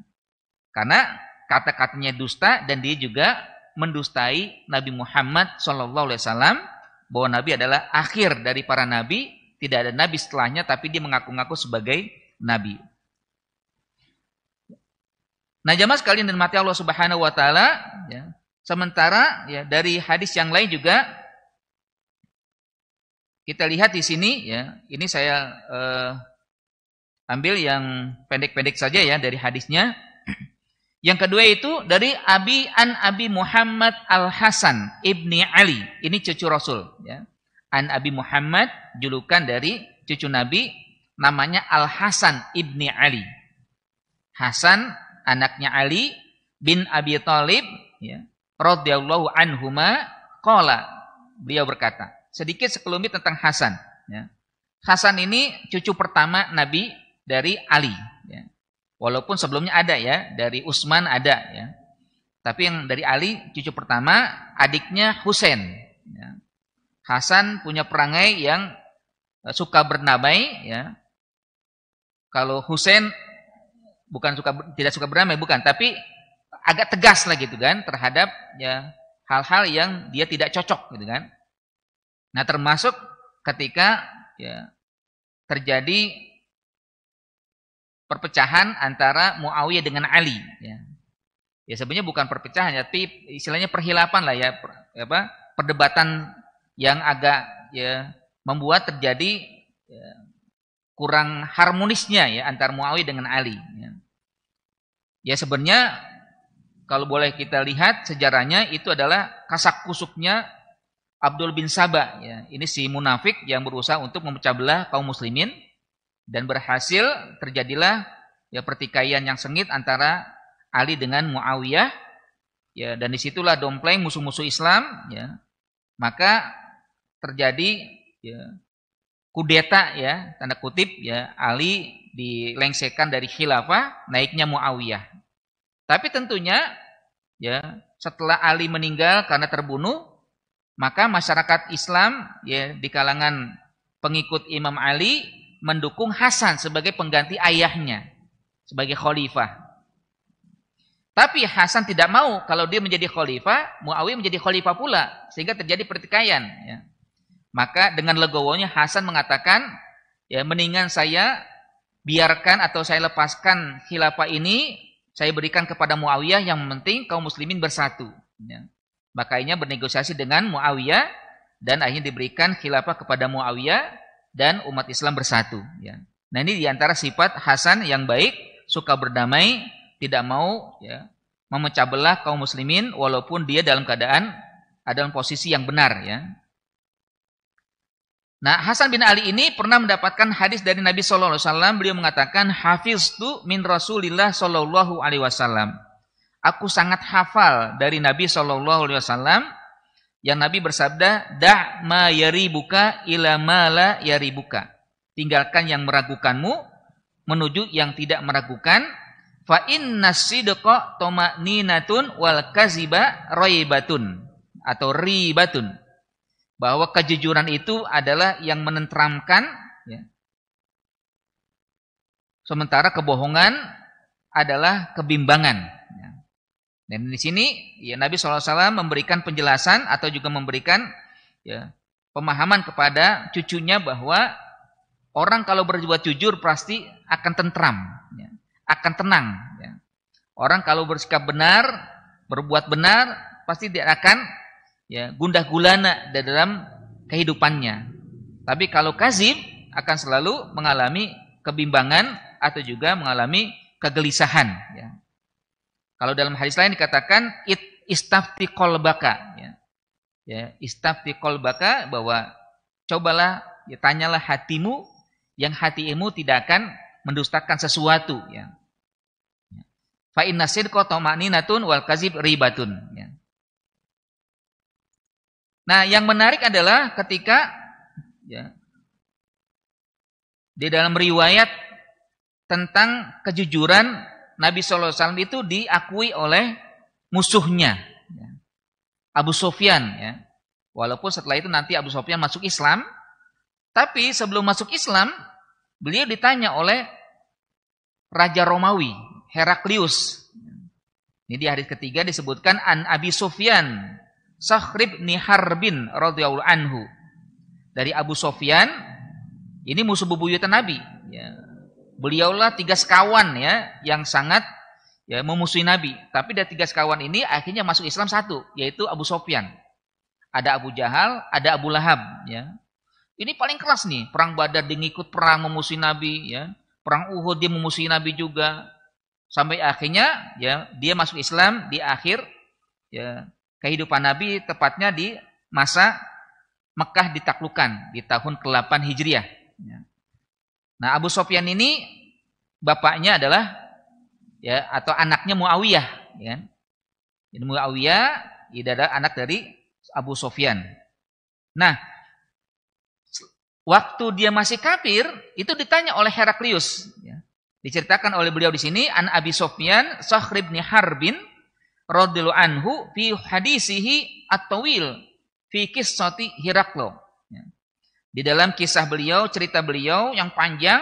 Karena kata-katanya dusta dan dia juga mendustai Nabi Muhammad SAW bahwa Nabi adalah akhir dari para Nabi, tidak ada Nabi setelahnya, tapi dia mengaku-ngaku sebagai Nabi. Nah jamaah sekalian dan mati Allah Subhanahu Wa Taala, ya. Sementara ya dari hadis yang lain juga kita lihat di sini ya, ini saya ambil yang pendek-pendek saja ya dari hadisnya. Yang kedua itu dari Abi Muhammad Al-Hasan ibni Ali, ini cucu Rasul ya. An Abi Muhammad julukan dari cucu Nabi namanya Al-Hasan ibni Ali. Hasan anaknya Ali bin Abi Thalib ya. Radhiyallahu anhuma qala, beliau berkata, sedikit sekelumit tentang Hasan ya. Hasan ini cucu pertama Nabi dari Ali ya. Walaupun sebelumnya ada ya, dari Utsman ada ya. Tapi yang dari Ali cucu pertama, adiknya Husain ya. Hasan punya perangai yang suka bernamai ya. Kalau Husain bukan tidak suka bernamai, bukan, tapi agak tegas lah gitu kan terhadap ya hal-hal yang dia tidak cocok gitu kan. Nah, termasuk ketika ya terjadi perpecahan antara Muawiyah dengan Ali ya. Ya sebenarnya bukan perpecahan ya, tapi istilahnya perhilapan lah ya, perdebatan yang agak ya membuat terjadi ya, kurang harmonisnya ya antara Muawiyah dengan Ali ya. Ya sebenarnya kalau boleh kita lihat sejarahnya itu adalah kasak-kusuknya Abdul bin Sabah ya. Ini si munafik yang berusaha untuk memecah belah kaum muslimin dan berhasil terjadilah ya pertikaian yang sengit antara Ali dengan Muawiyah ya, dan disitulah dompleng musuh-musuh Islam ya. Maka terjadi ya kudeta ya, tanda kutip ya, Ali dilengsekan dari khilafah, naiknya Muawiyah. Tapi tentunya ya setelah Ali meninggal karena terbunuh, maka masyarakat Islam ya di kalangan pengikut Imam Ali mendukung Hasan sebagai pengganti ayahnya sebagai khalifah. Tapi Hasan tidak mau kalau dia menjadi khalifah, Muawiyah menjadi khalifah pula, sehingga terjadi pertikaian ya. Maka dengan legowonya Hasan mengatakan, ya mendingan saya biarkan atau saya lepaskan khilafah ini, saya berikan kepada Muawiyah, yang penting kaum muslimin bersatu. Ya. Makanya bernegosiasi dengan Muawiyah dan akhirnya diberikan khilafah kepada Muawiyah dan umat Islam bersatu. Ya. Nah ini diantara sifat Hasan yang baik, suka berdamai, tidak mau ya memecah belah kaum muslimin walaupun dia dalam keadaan dalam posisi yang benar ya. Nah, Hasan bin Ali ini pernah mendapatkan hadis dari Nabi sallallahu alaihi wasallam. Beliau mengatakan, "Hafiztu min Rasulillah sallallahu alaihi wasallam aku sangat hafal dari Nabi SAW yang Nabi bersabda, da' ma yaribuka ila ma la yaribuka. Tinggalkan yang meragukanmu menuju yang tidak meragukan. Fa innas sidqa tuma'ninatun wal kaziba raibatun atau ribatun. Bahwa kejujuran itu adalah yang menenteramkan, ya. Sementara kebohongan adalah kebimbangan. Ya. Dan di sini ya Nabi SAW memberikan penjelasan atau juga memberikan ya, pemahaman kepada cucunya bahwa orang kalau berbuat jujur pasti akan tentram, ya, akan tenang. Ya. Orang kalau bersikap benar, berbuat benar, pasti dia akan ya gundah gulana dalam kehidupannya. Tapi kalau kazib akan selalu mengalami kebimbangan atau juga mengalami kegelisahan. Ya. Kalau dalam hadis lain dikatakan istafti qalbaka, ya. Ya, istafti qalbaka bahwa cobalah, ya, tanyalah hatimu yang hatimu tidak akan mendustakan sesuatu. Ya. Fa inna sidqa tuma'ninatun wal kazib ribatun. Ya. Nah, yang menarik adalah ketika ya, di dalam riwayat tentang kejujuran Nabi SAW itu diakui oleh musuhnya, ya, Abu Sufyan. Ya. Walaupun setelah itu nanti Abu Sufyan masuk Islam, tapi sebelum masuk Islam, beliau ditanya oleh Raja Romawi, Heraklius. Ini di hadis ketiga disebutkan an Abi Sufyan Sakhr bin Harbin radhiyallahu anhu. Dari Abu Sufyan, ini musuh bebuyutan Nabi. Ya. Beliaulah 3 sekawan ya yang sangat ya memusuhi Nabi. Tapi dari 3 sekawan ini akhirnya masuk Islam 1, yaitu Abu Sufyan. Ada Abu Jahal, ada Abu Lahab. Ya. Ini paling keras nih. Perang Badar dia ngikut perang memusuhi Nabi. Ya. Perang Uhud dia memusuhi Nabi juga. Sampai akhirnya ya dia masuk Islam di akhir ya kehidupan Nabi, tepatnya di masa Mekah ditaklukkan di tahun ke-8 Hijriah. Nah, Abu Sufyan ini bapaknya adalah ya atau anaknya Muawiyah. Ya. Jadi Muawiyah adalah anak dari Abu Sufyan. Nah, waktu dia masih kafir itu ditanya oleh Heraklius. Ya. Diceritakan oleh beliau di sini an Abi Sufyan Sakhr bin Harbin radhiyallahu anhu fi hadisihi at-tawil fi qissati Heraklo. Ya. Di dalam kisah beliau, cerita beliau yang panjang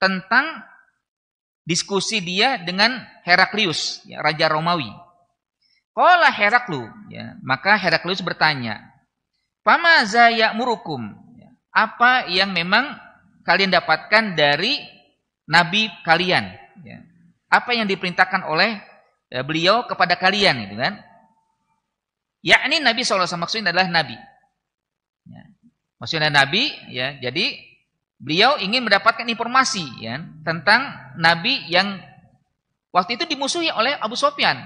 tentang diskusi dia dengan Heraklius, ya, Raja Romawi. Qala Heraklu, ya, maka Heraklius bertanya, "Fama za ya'murukum?" Ya, apa yang memang kalian dapatkan dari nabi kalian? Ya. Apa yang diperintahkan oleh beliau kepada kalian, gitu kan? Yakni Nabi SAW maksudnya adalah Nabi. Ya. Maksudnya Nabi, ya. Jadi beliau ingin mendapatkan informasi ya tentang Nabi yang waktu itu dimusuhi oleh Abu Sufyan.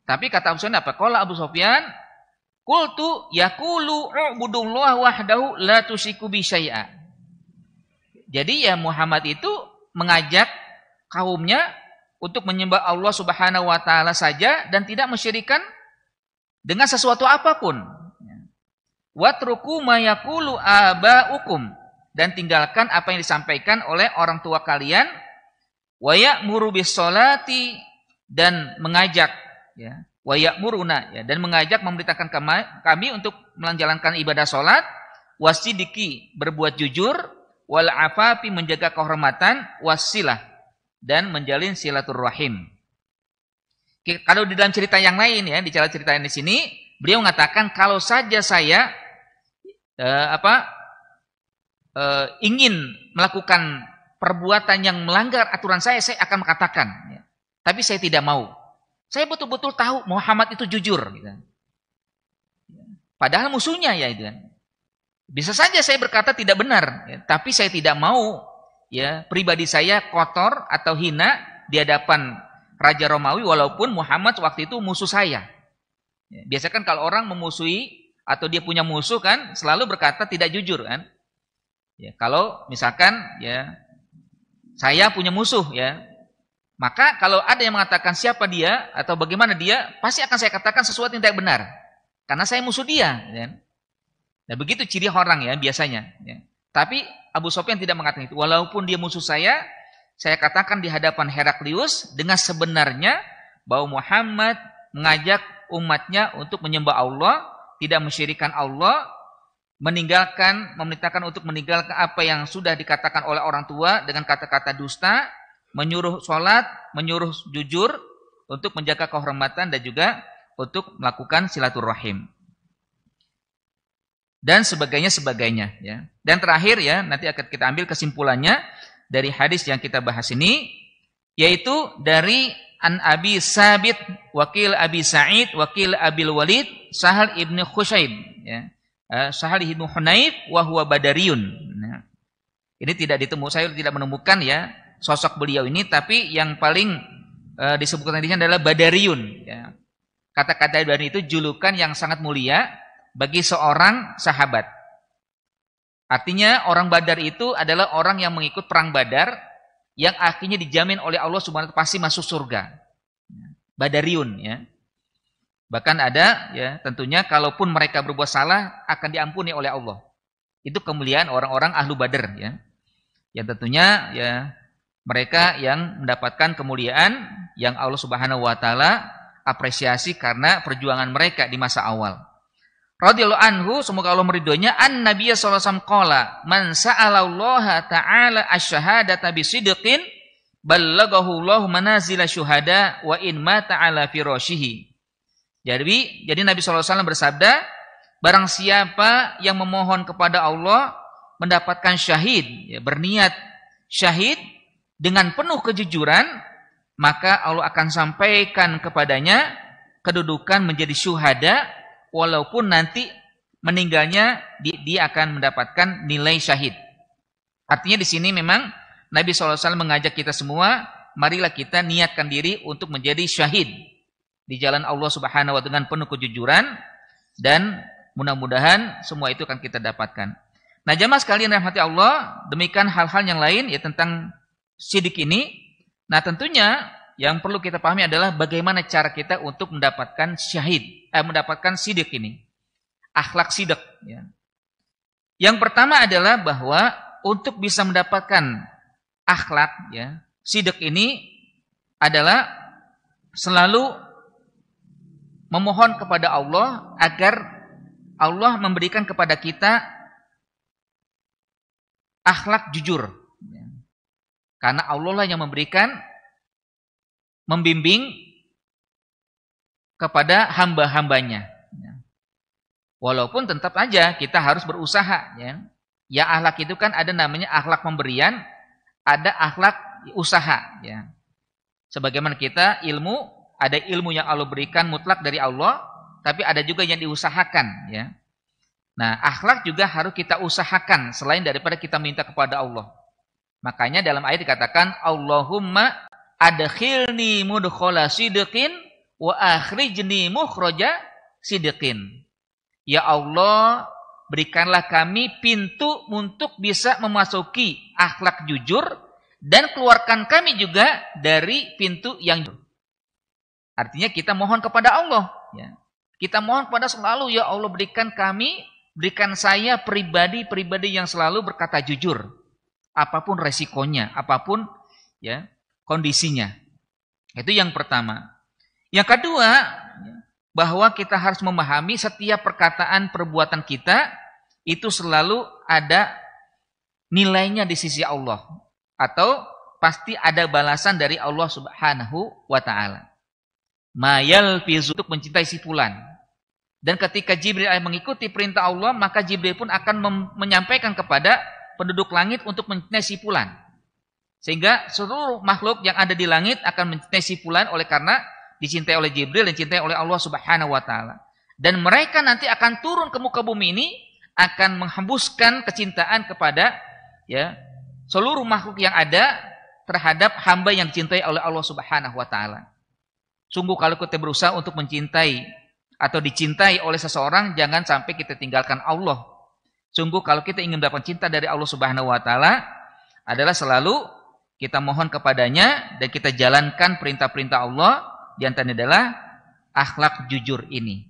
Tapi kata Abu Sufyan apa? Qala Abu Sufyan, qultu yaqulu ubudullah wahdahu la tusyriku bi syai'a. Jadi ya Muhammad itu mengajak kaumnya untuk menyembah Allah Subhanahu wa taala saja dan tidak mensyirikkan dengan sesuatu apapun. Watruku ma yaqulu abaukum, dan tinggalkan apa yang disampaikan oleh orang tua kalian. Wa ya'muru bis sholati, dan mengajak ya, wa ya'muruna ya, dan mengajak memberitakan kami untuk menjalankan ibadah salat, wasidiki berbuat jujur, wal afafi menjaga kehormatan, wasilah dan menjalin silaturahim. Kalau di dalam cerita yang lain ya, di cerita yang di sini beliau mengatakan kalau saja saya ingin melakukan perbuatan yang melanggar aturan saya akan mengatakan. Ya. Tapi saya tidak mau. Saya betul-betul tahu Muhammad itu jujur. Gitu. Padahal musuhnya ya itu kan. Bisa saja saya berkata tidak benar, ya, tapi saya tidak mau ya pribadi saya kotor atau hina di hadapan Raja Romawi walaupun Muhammad waktu itu musuh saya. Ya, biasa kan kalau orang memusuhi atau dia punya musuh kan selalu berkata tidak jujur kan. Ya, kalau misalkan ya saya punya musuh ya, Maka kalau ada yang mengatakan siapa dia atau bagaimana dia, pasti akan saya katakan sesuatu yang tidak benar. Karena saya musuh dia. Ya. Nah begitu ciri orang ya biasanya. Ya. Tapi Abu Sufyan tidak mengatakan itu. Walaupun dia musuh saya katakan di hadapan Heraklius dengan sebenarnya bahwa Muhammad mengajak umatnya untuk menyembah Allah, tidak mensyirikkan Allah, memerintahkan untuk meninggalkan apa yang sudah dikatakan oleh orang tua dengan kata-kata dusta, menyuruh sholat, menyuruh jujur, untuk menjaga kehormatan dan juga untuk melakukan silaturahim. Dan sebagainya ya. Dan terakhir ya, nanti akan kita ambil kesimpulannya dari hadis yang kita bahas ini, yaitu dari An Abi Sabit, wakil Abi Sa'id, wakil Abil Walid, Sahal ibn Khushaib ya. Sahal ibn Hunayf wa huwa Badariyun. Nah, ini saya tidak menemukan ya sosok beliau ini, tapi yang paling disebutkan di sini adalah Badariyun ya. Kata-kata Badari itu julukan yang sangat mulia bagi seorang sahabat. Artinya orang Badar itu adalah orang yang mengikut perang Badar yang akhirnya dijamin oleh Allah Subhanahu wa taala pasti masuk surga. Badariyun ya. Bahkan ada ya, tentunya kalaupun mereka berbuat salah akan diampuni oleh Allah. Itu kemuliaan orang-orang ahlu Badar ya. Yang tentunya ya mereka yang mendapatkan kemuliaan yang Allah Subhanahu wa taala apresiasi karena perjuangan mereka di masa awal. Radhiyallahu anhu, semoga Allah meridhoinya, an-nabiy sallallahu alaihi wasallam qala, man sa'alallaha ta'ala asy-syahadata bisidqin ballaghahu Allahu manazila syuhada wa in mata ala firashihi. Jadi Nabi sallallahu alaihi wasallam bersabda, barang siapa yang memohon kepada Allah mendapatkan syahid, ya, berniat syahid dengan penuh kejujuran, maka Allah akan sampaikan kepadanya kedudukan menjadi syuhada, walaupun nanti meninggalnya dia akan mendapatkan nilai syahid. Artinya di sini memang Nabi SAW mengajak kita semua, marilah kita niatkan diri untuk menjadi syahid di jalan Allah Subhanahu wa taala dengan penuh kejujuran, dan mudah-mudahan semua itu akan kita dapatkan. Nah, jamaah sekalian rahmati Allah, demikian hal-hal yang lain ya tentang sidik ini. Nah, tentunya yang perlu kita pahami adalah bagaimana cara kita untuk mendapatkan mendapatkan sidik ini. Akhlak sidik ya. Yang pertama adalah bahwa untuk bisa mendapatkan akhlak ya, sidik ini adalah selalu memohon kepada Allah agar Allah memberikan kepada kita akhlak jujur. Karena Allah lah yang membimbing kepada hamba-hambanya. Walaupun tetap aja kita harus berusaha. Ya akhlak itu kan ada namanya akhlak pemberian, ada akhlak usaha. Ya. Sebagaimana kita ada ilmu yang Allah berikan mutlak dari Allah, tapi ada juga yang diusahakan. Ya. Nah, akhlak juga harus kita usahakan selain daripada kita minta kepada Allah. Makanya dalam ayat dikatakan Allahumma adkhilni mudkhala sidqin wa akhrijni mukhraja sidqin. Ya Allah, berikanlah kami pintu untuk bisa memasuki akhlak jujur dan keluarkan kami juga dari pintu yang jujur. Artinya kita mohon kepada Allah ya. Kita mohon kepada selalu, ya Allah berikan saya pribadi yang selalu berkata jujur. Apapun resikonya, apapun ya kondisinya. Itu yang pertama. Yang kedua, bahwa kita harus memahami setiap perkataan perbuatan kita itu selalu ada nilainya di sisi Allah, atau pasti ada balasan dari Allah Subhanahu wa taala. Mayal fizu, untuk mencintai si fulan. Dan ketika Jibril mengikuti perintah Allah, maka Jibril pun akan menyampaikan kepada penduduk langit untuk mencintai si fulan. Sehingga seluruh makhluk yang ada di langit akan mencintai si fulan oleh karena dicintai oleh Jibril dan dicintai oleh Allah Subhanahu wa taala. Dan mereka nanti akan turun ke muka bumi ini akan menghembuskan kecintaan kepada ya seluruh makhluk yang ada terhadap hamba yang dicintai oleh Allah Subhanahu wa taala. Sungguh kalau kita berusaha untuk mencintai atau dicintai oleh seseorang, jangan sampai kita tinggalkan Allah. Sungguh kalau kita ingin mendapat cinta dari Allah Subhanahu wa taala adalah selalu kita mohon kepadanya dan kita jalankan perintah-perintah Allah, di antaranya adalah akhlak jujur ini.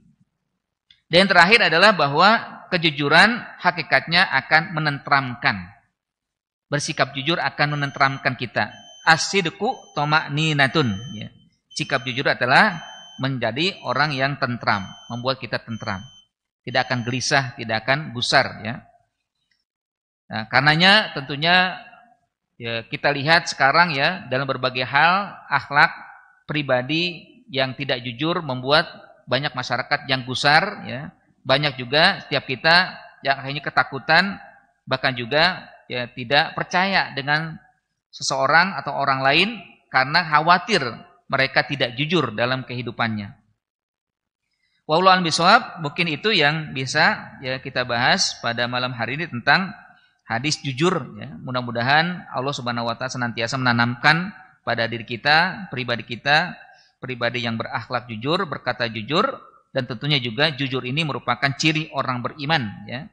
Dan yang terakhir adalah bahwa kejujuran hakikatnya akan menenteramkan. Bersikap jujur akan menenteramkan kita. As-sidqu tama'ninatun, ya. Sikap jujur adalah menjadi orang yang tentram, membuat kita tentram. Tidak akan gelisah, tidak akan gusar, ya. Nah, karenanya tentunya ya, kita lihat sekarang ya dalam berbagai hal akhlak pribadi yang tidak jujur membuat banyak masyarakat yang gusar, ya. Banyak juga setiap kita yang akhirnya ketakutan, bahkan juga ya tidak percaya dengan seseorang atau orang lain karena khawatir mereka tidak jujur dalam kehidupannya. Wallahu a'lam bishawab, mungkin itu yang bisa ya kita bahas pada malam hari ini tentang hadis jujur, ya. Mudah-mudahan Allah Subhanahu wa taala senantiasa menanamkan pada diri kita, pribadi yang berakhlak jujur, berkata jujur, dan tentunya juga jujur ini merupakan ciri orang beriman, ya.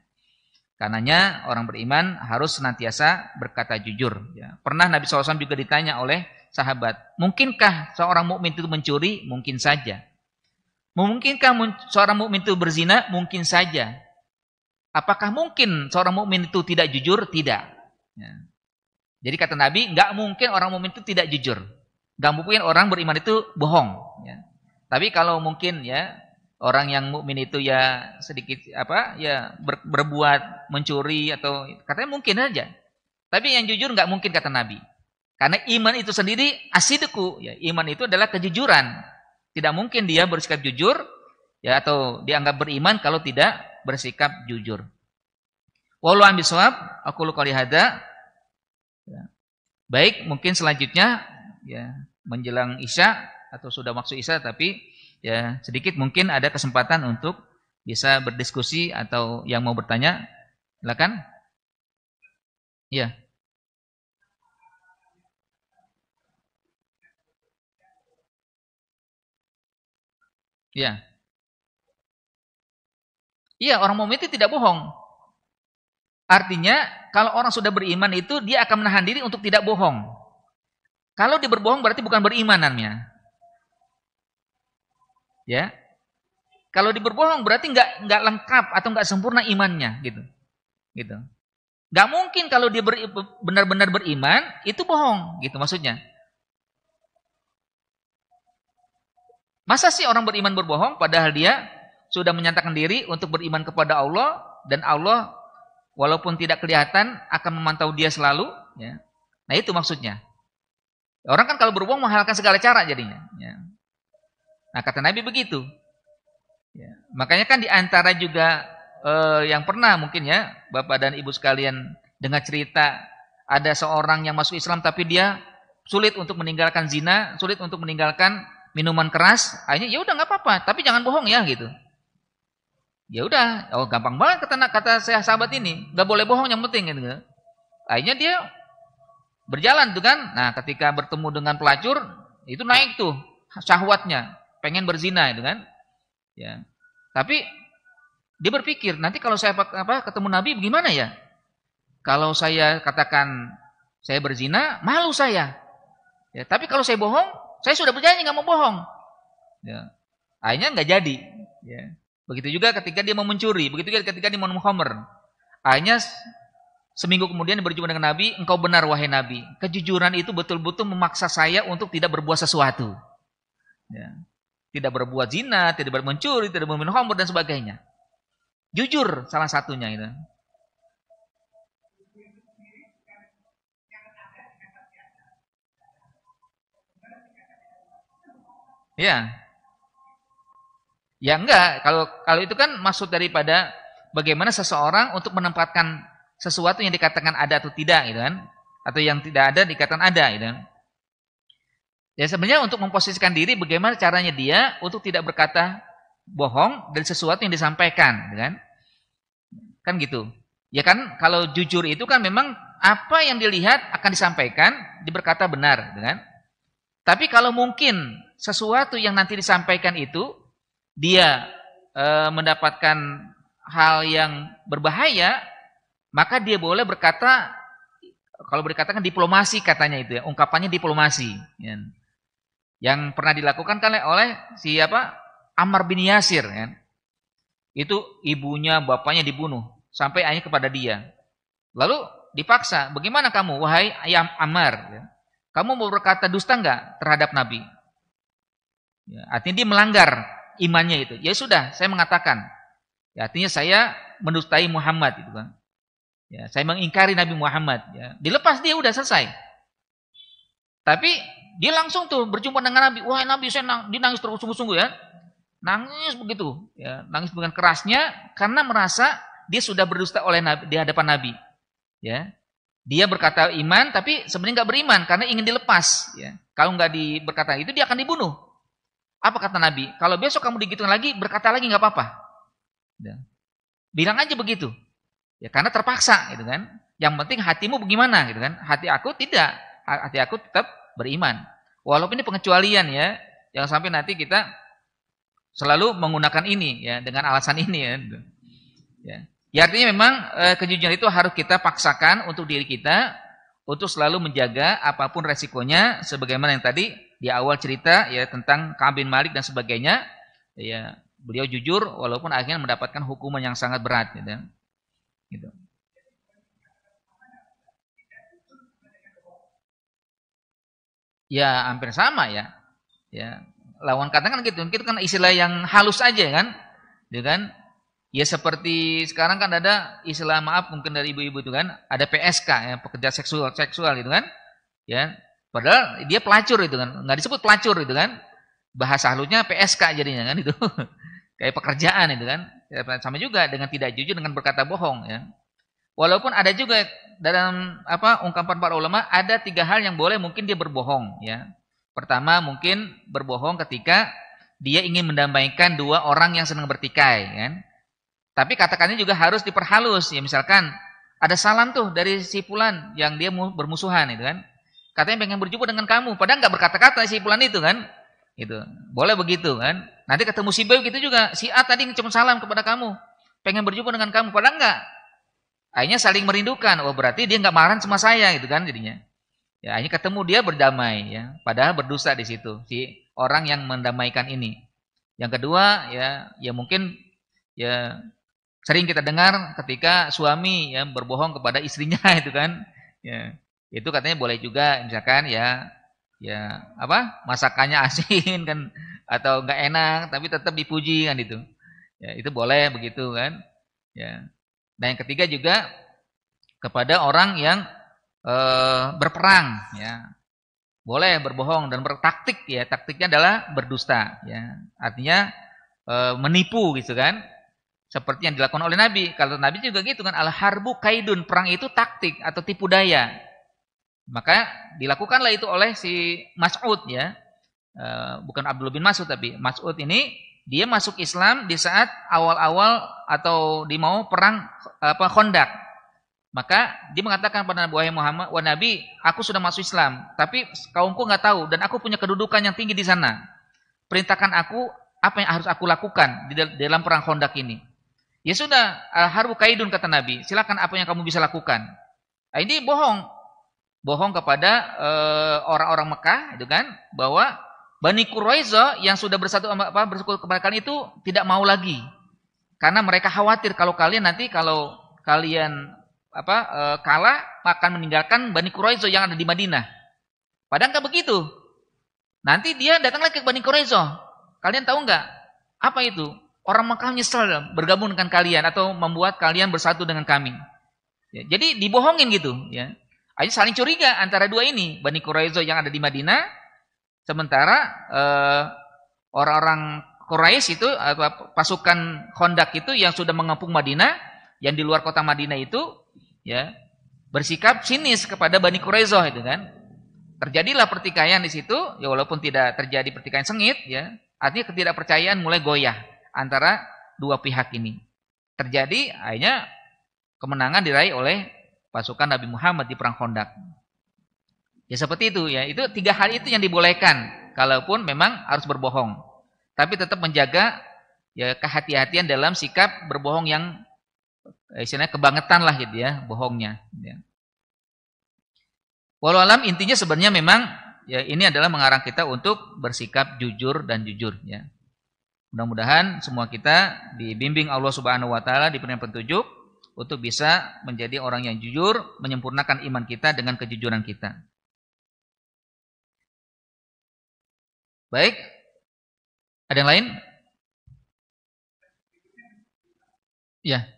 Karenanya orang beriman harus senantiasa berkata jujur, ya. Pernah Nabi SAW juga ditanya oleh sahabat, mungkinkah seorang mukmin itu mencuri? Mungkin saja. Mungkinkah seorang mukmin itu berzina? Mungkin saja. Apakah mungkin seorang mukmin itu tidak jujur? Tidak. Ya. Jadi kata Nabi, nggak mungkin orang mukmin itu tidak jujur. Nggak mungkin orang beriman itu bohong. Ya. Tapi kalau mungkin ya orang yang mukmin itu ya sedikit berbuat mencuri atau katanya mungkin aja. Tapi yang jujur nggak mungkin kata Nabi. Karena iman itu sendiri asidku. Ya, iman itu adalah kejujuran. Tidak mungkin dia bersikap jujur ya atau dianggap beriman kalau tidak bersikap jujur. Wallahu a'lam bishawab, aqulu qouli hadza. Ya. Baik, mungkin selanjutnya ya menjelang Isya atau sudah maksud Isya tapi ya sedikit mungkin ada kesempatan untuk bisa berdiskusi atau yang mau bertanya silakan. Ya. Ya. Iya, orang mukmin itu tidak bohong. Artinya, kalau orang sudah beriman itu dia akan menahan diri untuk tidak bohong. Kalau dia berbohong berarti bukan beriman namanya. Ya. Kalau dia berbohong berarti enggak lengkap atau enggak sempurna imannya gitu. Gitu. Enggak mungkin kalau dia benar-benar beriman itu bohong gitu maksudnya. Masa sih orang beriman berbohong padahal dia sudah menyatakan diri untuk beriman kepada Allah dan Allah walaupun tidak kelihatan akan memantau dia selalu, ya. Nah itu maksudnya. Orang kan kalau berbohong menghalalkan segala cara jadinya, ya. Nah kata Nabi begitu. Ya. Makanya kan diantara juga yang pernah mungkin ya Bapak dan Ibu sekalian dengar cerita ada seorang yang masuk Islam tapi dia sulit untuk meninggalkan zina, sulit untuk meninggalkan minuman keras, akhirnya ya udah nggak apa-apa, tapi jangan bohong ya gitu. Ya udah, oh gampang banget kata saya sahabat ini, nggak boleh bohong yang penting gitu. Akhirnya dia berjalan tuh kan, nah ketika bertemu dengan pelacur itu naik tuh syahwatnya, pengen berzina itu kan, ya. Tapi dia berpikir nanti kalau saya ketemu Nabi bagaimana ya? Kalau saya katakan saya berzina, malu saya. Ya, tapi kalau saya bohong saya sudah berjanji nggak mau bohong. Ya. Akhirnya nggak jadi. Ya. Begitu juga ketika dia mau mencuri. Begitu juga ketika dia mau khamr. Akhirnya seminggu kemudian dia berjumpa dengan Nabi. Engkau benar wahai Nabi. Kejujuran itu betul-betul memaksa saya untuk tidak berbuat sesuatu. Ya. Tidak berbuat zina, tidak berbuat mencuri, tidak berbuat khamr dan sebagainya. Jujur salah satunya itu. Ya. Ya enggak, kalau itu kan maksud daripada bagaimana seseorang untuk menempatkan sesuatu yang dikatakan ada atau tidak gitu kan, atau yang tidak ada dikatakan ada gitu kan. Ya sebenarnya untuk memposisikan diri bagaimana caranya dia untuk tidak berkata bohong dari sesuatu yang disampaikan gitu kan. Kan gitu. Ya kan kalau jujur itu kan memang apa yang dilihat akan disampaikan, diberkata benar gitu kan. Tapi kalau mungkin sesuatu yang nanti disampaikan itu dia mendapatkan hal yang berbahaya, maka dia boleh berkata kalau boleh dikatakan diplomasi katanya itu ya, ungkapannya diplomasi. Ya. Yang pernah dilakukan kan oleh siapa? Ammar bin Yasir. Ya. Itu ibunya, bapaknya dibunuh sampai akhirnya kepada dia. Lalu dipaksa, bagaimana kamu, wahai ayam Ammar? Ya. Kamu mau berkata dusta enggak terhadap Nabi? Ya, artinya dia melanggar imannya itu. Ya sudah, saya mengatakan. Ya, artinya saya mendustai Muhammad itu kan. Ya, saya mengingkari Nabi Muhammad. Ya. Dilepas dia udah selesai. Tapi dia langsung tuh berjumpa dengan Nabi. Wah Nabi, dia nangis terus sungguh-sungguh ya. Nangis begitu, ya, nangis dengan kerasnya karena merasa dia sudah berdusta oleh Nabi, di hadapan Nabi. Ya, dia berkata iman, tapi sebenarnya nggak beriman karena ingin dilepas. Ya, kalau nggak berkata itu dia akan dibunuh. Apa kata Nabi? Kalau besok kamu digituin lagi, berkata lagi nggak apa-apa. Ya. Bilang aja begitu. Ya, karena terpaksa, gitu kan. Yang penting hatimu bagaimana, gitu kan? Hati aku tidak, hati aku tetap beriman. Walaupun ini pengecualian ya, jangan sampai nanti kita selalu menggunakan ini ya dengan alasan ini ya. Ya artinya memang kejujuran itu harus kita paksakan untuk diri kita untuk selalu menjaga apapun resikonya sebagaimana yang tadi di awal cerita ya tentang Ka'ab bin Malik dan sebagainya ya beliau jujur walaupun akhirnya mendapatkan hukuman yang sangat berat gitu. Gitu. Ya hampir sama ya. Ya lawan kata kan gitu, itu kan istilah yang halus aja kan, gitu kan? Ya seperti sekarang kan ada istilah maaf mungkin dari ibu-ibu itu kan, ada PSK ya, pekerja seksual gitu kan, ya. Padahal dia pelacur itu kan, nggak disebut pelacur itu kan, bahasa halusnya PSK jadinya kan itu, kayak pekerjaan itu kan, ya, sama juga dengan tidak jujur dengan berkata bohong ya. Walaupun ada juga dalam ungkapan para ulama ada 3 hal yang boleh mungkin dia berbohong ya. Pertama mungkin berbohong ketika dia ingin mendamaikan 2 orang yang sedang bertikai kan. Tapi katakannya juga harus diperhalus ya misalkan ada salam tuh dari si fulan yang dia bermusuhan itu kan. Katanya pengen berjumpa dengan kamu padahal enggak berkata-kata si fulan itu kan. Gitu. Boleh begitu kan. Nanti ketemu si B gitu juga. Si A tadi cuma salam kepada kamu. Pengen berjumpa dengan kamu padahal enggak. Akhirnya saling merindukan. Oh berarti dia enggak marah sama saya gitu kan jadinya. Ya, akhirnya ketemu dia berdamai ya, padahal berdosa di situ si orang yang mendamaikan ini. Yang kedua ya mungkin ya sering kita dengar ketika suami ya berbohong kepada istrinya itu kan. Ya, itu katanya boleh juga misalkan ya masakannya asin kan atau enggak enak tapi tetap dipuji kan itu. Ya, itu boleh begitu kan. Ya. Dan yang ketiga juga kepada orang yang berperang ya boleh berbohong dan bertaktik ya taktiknya adalah berdusta ya artinya menipu gitu kan seperti yang dilakukan oleh Nabi kalau Nabi juga gitu kan al harbu kaidun perang itu taktik atau tipu daya maka dilakukanlah itu oleh si Mas'ud ya bukan Abdullah bin Mas'ud tapi Mas'ud ini dia masuk Islam di saat awal-awal atau di mau perang Khandaq. Maka dia mengatakan pada Nabi Muhammad, "Wah Nabi, aku sudah masuk Islam, tapi kaumku enggak tahu dan aku punya kedudukan yang tinggi di sana. Perintahkan aku apa yang harus aku lakukan di dalam perang Khandaq ini." Ya sudah, harbu kaidun kata Nabi, silakan apa yang kamu bisa lakukan. Nah, ini bohong. Bohong kepada orang-orang Mekah itu kan bahwa Bani Quraisyah yang sudah bersatu kepada kalian itu tidak mau lagi. Karena mereka khawatir kalau kalian kalah akan meninggalkan Bani Quraisyah yang ada di Madinah. Padahal enggak begitu. Nanti dia datang lagi ke Bani Quraisyah. Kalian tahu enggak? Apa itu? Orang Mekah nyesel bergabung dengan kalian atau membuat kalian bersatu dengan kami. Ya, jadi dibohongin gitu. Ya. Akhirnya saling curiga antara dua ini. Bani Quraisyah yang ada di Madinah. Sementara orang-orang Quraisy itu pasukan Khandaq itu yang sudah mengepung Madinah. Yang di luar kota Madinah itu ya bersikap sinis kepada Bani Quraisyah itu kan. Terjadilah pertikaian di situ, ya walaupun tidak terjadi pertikaian sengit ya, artinya ketidakpercayaan mulai goyah antara dua pihak ini. Terjadi akhirnya kemenangan diraih oleh pasukan Nabi Muhammad di perang Khandaq. Ya seperti itu ya, itu 3 hal itu yang dibolehkan kalaupun memang harus berbohong. Tapi tetap menjaga ya kehati-hatian dalam sikap berbohong yang istilahnya kebangetan lah gitu ya, bohongnya. Ya. Walau alam intinya sebenarnya memang ya ini adalah mengarang kita untuk bersikap jujur dan jujur ya. Mudah-mudahan semua kita dibimbing Allah Subhanahu wa taala, diberikan petunjuk untuk bisa menjadi orang yang jujur, menyempurnakan iman kita dengan kejujuran kita. Baik. Ada yang lain? Ya.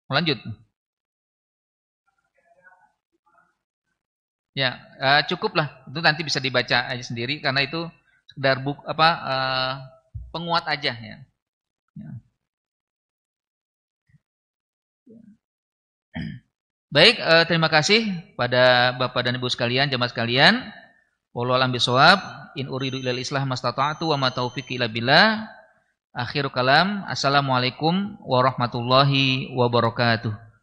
Lanjut. Ya, cukuplah. Itu nanti bisa dibaca aja sendiri karena itu sekedar penguat aja ya. Ya. Baik, terima kasih pada Bapak dan Ibu sekalian, jamaah sekalian. Wallahu a'lam bishawab. In uridu ilal islah mastata'tu wa ma taufiqi illa billah. Akhirul kalam. Assalamualaikum warahmatullahi wabarakatuh.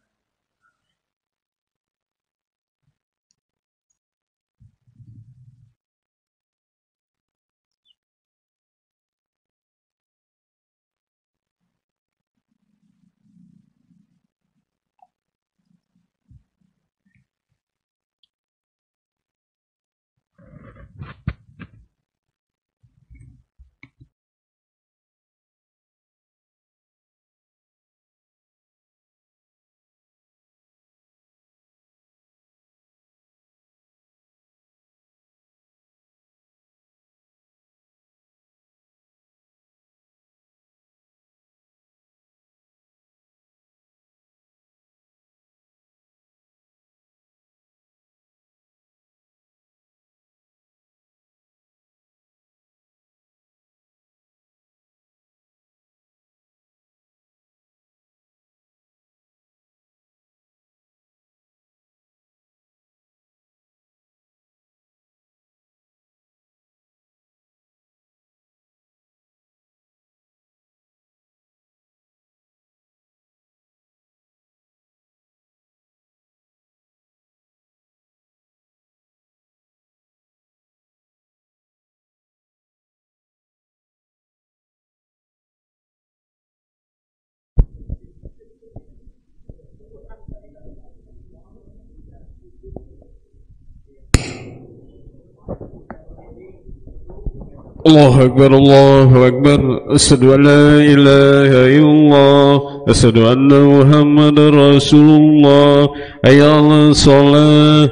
الله أكبر الله أكبر أشهد أن لا إله إلا الله أشهد أن محمد رسول الله حي على الصلاة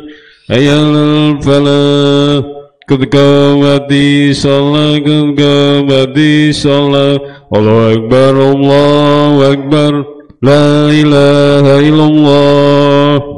حي على الفلاح قد قامت الصلاة قد قامت الصلاة الله أكبر لا إله إلا الله